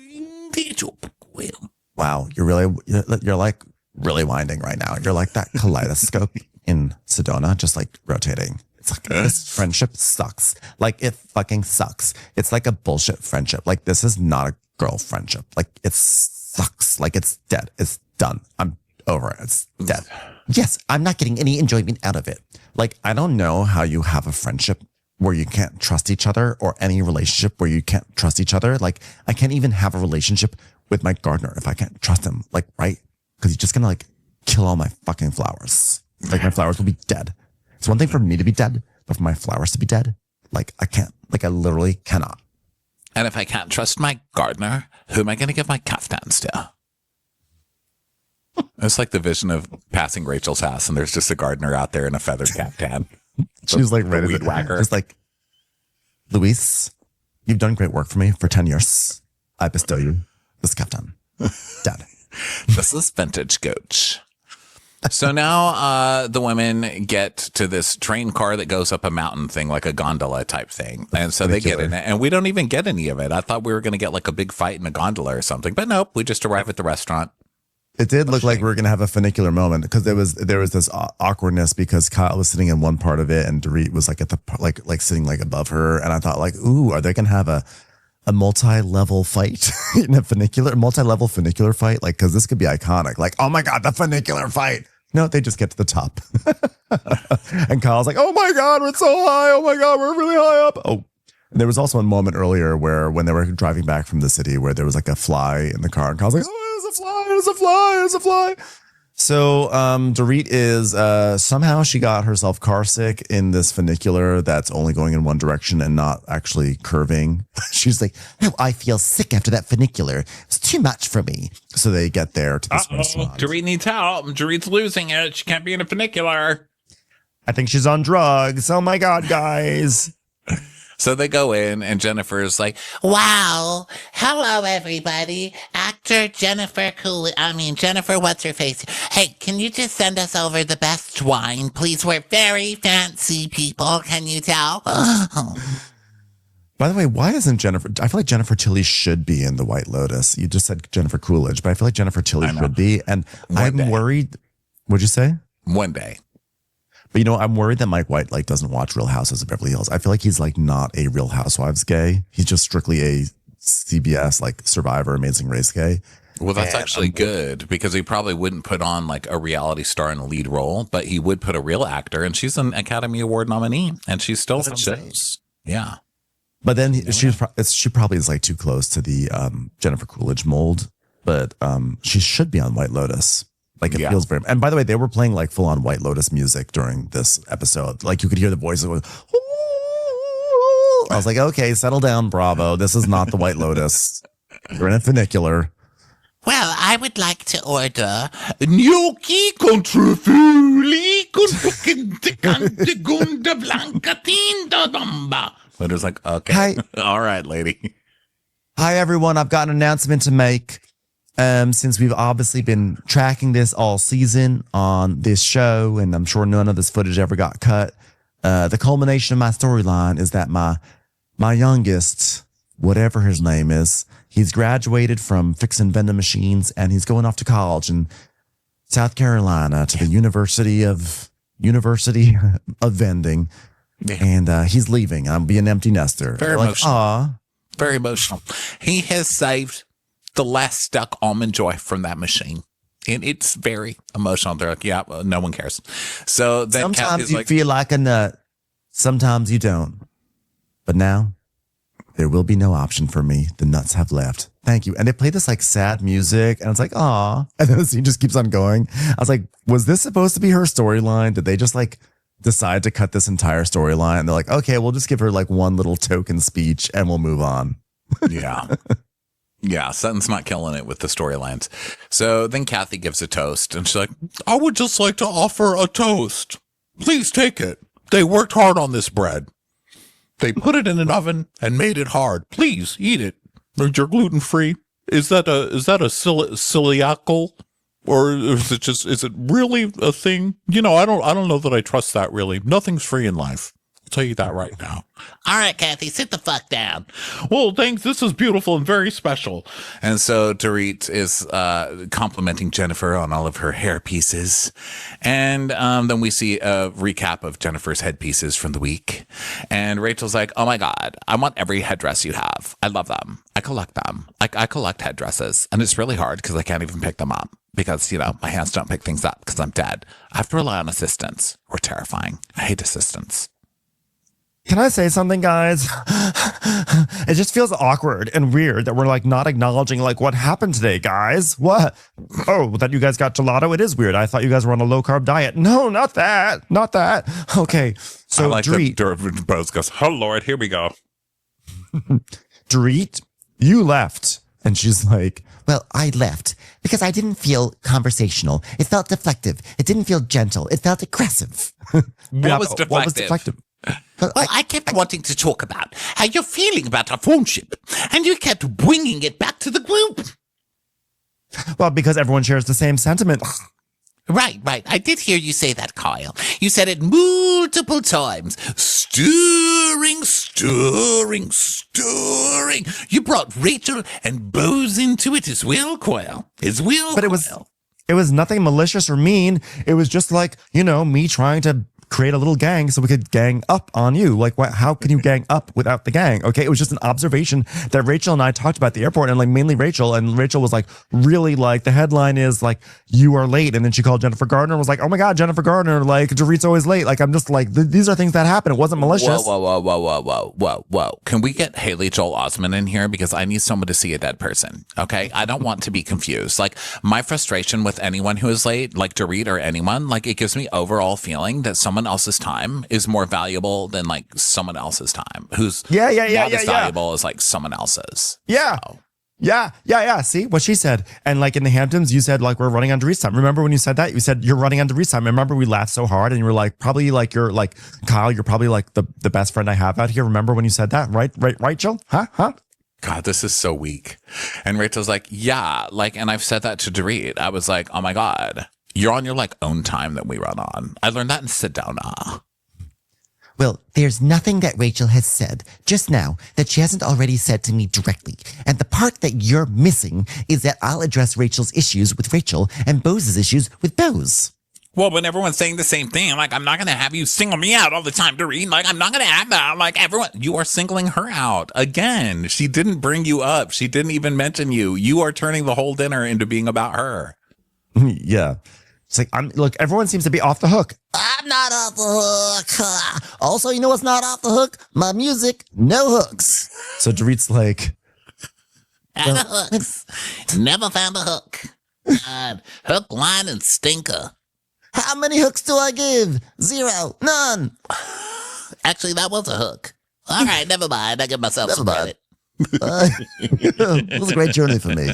like really winding right now. You're like that kaleidoscope in Sedona, just like rotating. It's like, this friendship sucks. Like, it fucking sucks. It's like a bullshit friendship. Like, this is not a girl friendship. Like, it sucks. Like, it's dead. It's done. I'm over it. It's dead. Yes, I'm not getting any enjoyment out of it. Like, I don't know how you have a friendship where you can't trust each other, or any relationship where you can't trust each other. Like, I can't even have a relationship with my gardener if I can't trust him. Like, right? Because he's just gonna like kill all my fucking flowers. Like, my flowers will be dead. It's one thing for me to be dead, but for my flowers to be dead, like, I can't. Like, I literally cannot. and if I can't trust my gardener, who am I going to give my caftans to? It's like the vision of passing Rachel's house, and there's just a gardener out there in a feathered caftan. She's like ready weed to whacker. just like, Luis, you've done great work for me for 10 years. I bestow you this caftan. Dad. This is vintage coach. So now the women get to this train car that goes up a mountain thing, like a gondola type thing. And so they get in it, and we don't even get any of it. I thought we were going to get like a big fight in a gondola or something, but nope, we just arrive at the restaurant. It did look like we were going to have a funicular moment, because there was this awkwardness, because Kyle was sitting in one part of it and Dorit was like at the like sitting like above her, and I thought like, ooh, are they going to have a multi-level fight in a multi-level funicular fight? Like, because this could be iconic. Like, oh my God, the funicular fight. No, they just get to the top. And Kyle's like, oh my God, we're so high. Oh my God, we're really high up. Oh, and there was also a moment earlier where when they were driving back from the city where there was like a fly in the car, and Kyle's like, oh, there's a fly, there's a fly, there's a fly. So Dorit is somehow she got herself car sick in this funicular that's only going in one direction and not actually curving. She's like, no, I feel sick after that funicular. It's too much for me. So they get there to this restaurant. Dorit needs help. Dorit's losing it. She can't be in a funicular. I think she's on drugs. Oh my God, guys. So they go in, and Jennifer's like, Wow. Hello, everybody. Actor Jennifer Jennifer, what's her face? Hey, can you just send us over the best wine, please? We're very fancy people. Can you tell? By the way, why isn't Jennifer? I feel like Jennifer Tilly should be in The White Lotus. You just said Jennifer Coolidge, but I feel like Jennifer Tilly should be. And I'm worried. What'd you say? one day. But I'm worried that Mike White like doesn't watch Real Houses of Beverly Hills. I feel like he's like not a Real Housewives gay. He's just strictly a CBS like Survivor, Amazing Race gay. Well, that's actually good, because he probably wouldn't put on like a reality star in a lead role, but he would put a real actor, and she's an Academy Award nominee, and she's still in shows. Yeah. But then she probably is like too close to the Jennifer Coolidge mold, but she should be on White Lotus. Like it feels very. And by the way, they were playing like full on White Lotus music during this episode. Like you could hear the voices going. I was like, okay, settle down, Bravo. This is not the White Lotus. You're in a funicular. Well, I would like to order Gnocchi con trufoli con picante gunda blanca tinta bomba. But it's like, okay. Hi. All right, lady. Hi, everyone. I've got an announcement to make. Since we've obviously been tracking this all season on this show, and I'm sure none of this footage ever got cut. The culmination of my storyline is that my youngest, whatever his name is, he's graduated from fixing vending machines and he's going off to college in South Carolina to the University of Vending. Yeah. And he's leaving. I'm being an empty nester. Very Like, emotional. aw. Very emotional. He has saved the last stuck almond joy from that machine. And it's very emotional. They're like, yeah, well, no one cares. So then Sometimes you feel like a nut. Sometimes you don't. But now there will be no option for me. The nuts have left. Thank you. And they play this like sad music and it's like, aw. And then the scene just keeps on going. I was like, was this supposed to be her storyline? Did they just like decide to cut this entire storyline? And they're like, okay, we'll just give her like one little token speech and we'll move on. Yeah. Yeah, Sutton's not killing it with the storylines. So then Kathy gives a toast and she's like, I would just like to offer a toast. Please take it. They worked hard on this bread. They put it in an oven and made it hard. Please eat it. You're gluten free. Is that a celiacal? Or is it really a thing? You know, I don't know that I trust that really. Nothing's free in life. I'll tell you that right now. All right, Kathy, sit the fuck down. Well, thanks. This is beautiful and very special. And so Dorit is complimenting Jennifer on all of her hair pieces. And then we see a recap of Jennifer's headpieces from the week. And Rachel's like, oh my God, I want every headdress you have. I love them. I collect them. I collect headdresses. And it's really hard because I can't even pick them up. Because, you know, my hands don't pick things up because I'm dead. I have to rely on assistants. We're terrifying. I hate assistants. Can I say something, guys? It just feels awkward and weird that we're like not acknowledging like what happened today, guys. What? Oh, that you guys got gelato? It is weird. I thought you guys were on a low carb diet. No, not that. Not that. Okay. So I like Dorit, that Bose goes, oh Lord, here we go. Dorit, you left. And she's like, Well, I left because I didn't feel conversational. It felt deflective. It didn't feel gentle. It felt aggressive. What was what was deflective? deflective? Well, Well, I kept wanting to talk about how you're feeling about our friendship, and you kept bringing it back to the group. Well, because everyone shares the same sentiment. Right. I did hear you say that, Kyle. You said it multiple times. Stirring. You brought Rachel and Bose into it as well, Kyle. As well, But it was nothing malicious or mean. It was just like, you know, me trying to create a little gang so we could gang up on you. Like, what? How can you gang up without the gang? Okay, it was just an observation that Rachel and I talked about at the airport, and like mainly Rachel. And Rachel was like, really, like the headline is like, you are late, and then she called Jennifer Gardner and was like, oh my God, Jennifer Gardner, like Dorit's always late. Like, I'm just like, these are things that happen. It wasn't malicious. Whoa. Can we get Haley Joel Osment in here? Because I need someone to see a dead person. Okay. I don't want to be confused. Like my frustration with anyone who is late, like Dorit or anyone, like it gives me overall feeling that someone else's time is more valuable than like someone else's time who's not as valuable as like someone else's. Yeah. So. Yeah. See what she said. And like in the Hamptons, you said like, we're running on Dorit's time. Remember when you said that? You said you're running on Dorit's time. Remember we laughed so hard and you were like, probably like, you're like, Kyle, you're probably like the best friend I have out here. Remember when you said that? Right, Jill? Huh? God, this is so weak. And Rachel's like, yeah, like, and I've said that to Dorit. I was like, oh my God, you're on your like own time that we run on. I learned that in Sedona. Well, there's nothing that Rachel has said just now that she hasn't already said to me directly. And the part that you're missing is that I'll address Rachel's issues with Rachel and Bose's issues with Bose. Well, when everyone's saying the same thing, like, I'm not going to have you single me out all the time, Dorit. Like, I'm not going to have that. Like, everyone. You are singling her out again. She didn't bring you up. She didn't even mention you. You are turning the whole dinner into being about her. Yeah. It's like, look, everyone seems to be off the hook. I'm not off the hook. Also, you know what's not off the hook? My music, no hooks. So Dorit's like, And the hooks. Never found a hook. God. Hook, line, and stinker. How many hooks do I give? 0. None. Actually, that was a hook. All right, never mind. I give myself some Never mind. credit. It was a great journey for me.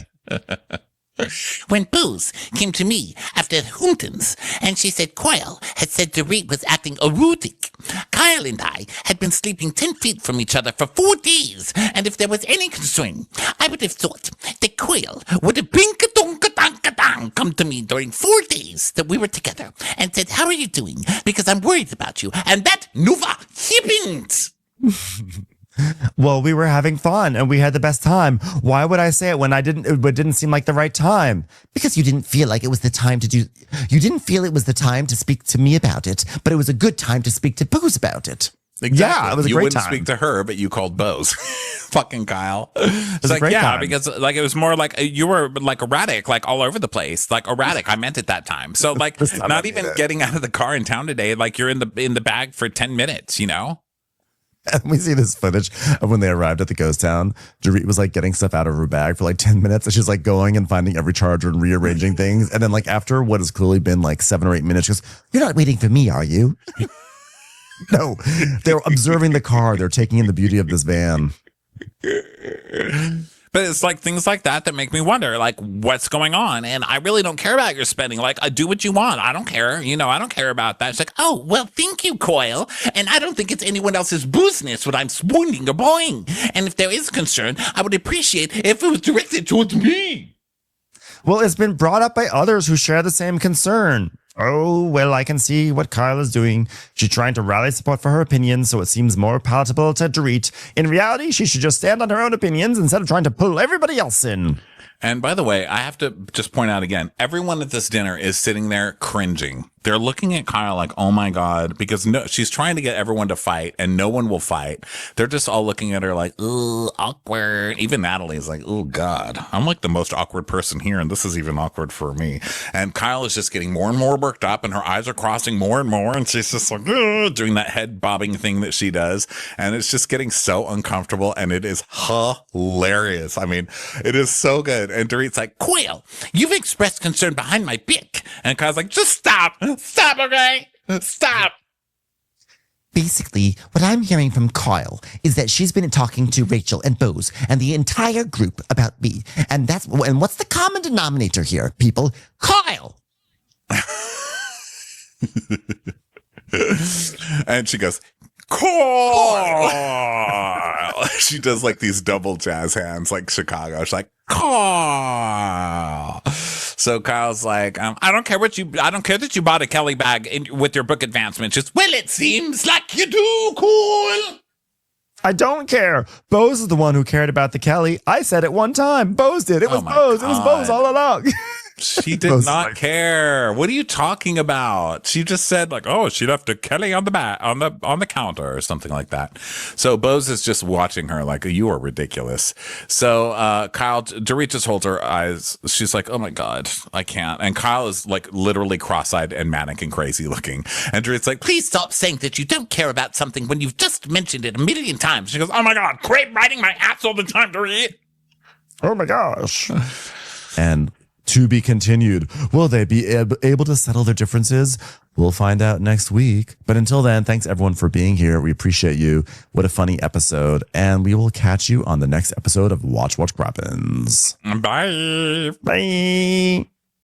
When Booze came to me after Huntons, and she said Coyle had said Dorit was acting erotic. Kyle and I had been sleeping 10 feet from each other for 4 days, and if there was any concern, I would have thought that Coyle would have bing-ka-dong-ka-dong-ka-dong come to me during 4 days that we were together and said, "How are you doing? Because I'm worried about you." And that never happened. Well, we were having fun and we had the best time. Why would I say it when it didn't seem like the right time? Because you didn't feel like it was the time to do. You didn't feel it was the time to speak to me about it, but it was a good time to speak to Booze about it. Exactly. Yeah, it was a you great wouldn't time. speak to her, but you called Bose. Fucking Kyle. It's was a like, great yeah, time. because like it was more like you were like erratic, like all over the place, like erratic. I meant it that time. So like This time I not mean even it. getting out of the car in town today. Like you're in the bag for 10 minutes, you know? And we see this footage of when they arrived at the ghost town. Dorit was like getting stuff out of her bag for like 10 minutes. And she's like going and finding every charger and rearranging things. And then like after what has clearly been like 7 or 8 minutes, she goes, You're not waiting for me, are you? no, they're observing the car. They're taking in the beauty of this van. But it's like things like that make me wonder, like, what's going on? And I really don't care about your spending. Like, do what you want. I don't care. You know, I don't care about that. It's like, oh, well, thank you, Coyle. And I don't think it's anyone else's business what I'm spoiling or buying. And if there is concern, I would appreciate if it was directed towards me. Well, it's been brought up by others who share the same concern. Oh, well, I can see what Kyle is doing. She's trying to rally support for her opinions, so it seems more palatable to Dorit. In reality, she should just stand on her own opinions instead of trying to pull everybody else in. And by the way, I have to just point out again, everyone at this dinner is sitting there cringing. They're looking at Kyle like, oh my God, because no, she's trying to get everyone to fight and no one will fight. They're just all looking at her like, ooh, awkward. Even Natalie's like, oh God, I'm like the most awkward person here. And this is even awkward for me. And Kyle is just getting more and more worked up and her eyes are crossing more and more. And she's just like, ugh, doing that head bobbing thing that she does. And it's just getting so uncomfortable and it is hilarious. I mean, it is so good. And Dorit's like, Coyle, you've expressed concern behind my back. and Kyle's like, just stop. Stop, okay? Stop. Basically, what I'm hearing from Kyle is that she's been talking to Rachel and Bose and the entire group about me. And what's the common denominator here, people? Kyle! And she goes, Carl. She does like these double jazz hands like Chicago. She's like, Carl. So Kyle's like, I don't care that you bought a Kelly bag with your book advancement. Just, well, it seems like you do, cool. I don't care. Bose is the one who cared about the Kelly. I said it one time. Bose did. It was my Bose. It was Bose God. all along. She did Bose not like- care. What are you talking about? She just said like, oh, she left a Kelly on the on the counter or something like that. So Bose is just watching her like, you are ridiculous. So Kyle, Dorit just holds her eyes. She's like, oh my God, I can't. And Kyle is like literally cross-eyed and manic and crazy looking. And Dorit's like, Please stop saying that you don't care about something when you've just mentioned it a million times. She goes, oh my God, quit biting my ass all the time, Dorit. Oh my gosh. And to be continued. Will they be able to settle their differences? We'll find out next week. But until then, thanks everyone for being here. We appreciate you. What a funny episode. And we will catch you on the next episode of Watch Crappens. Bye. Bye.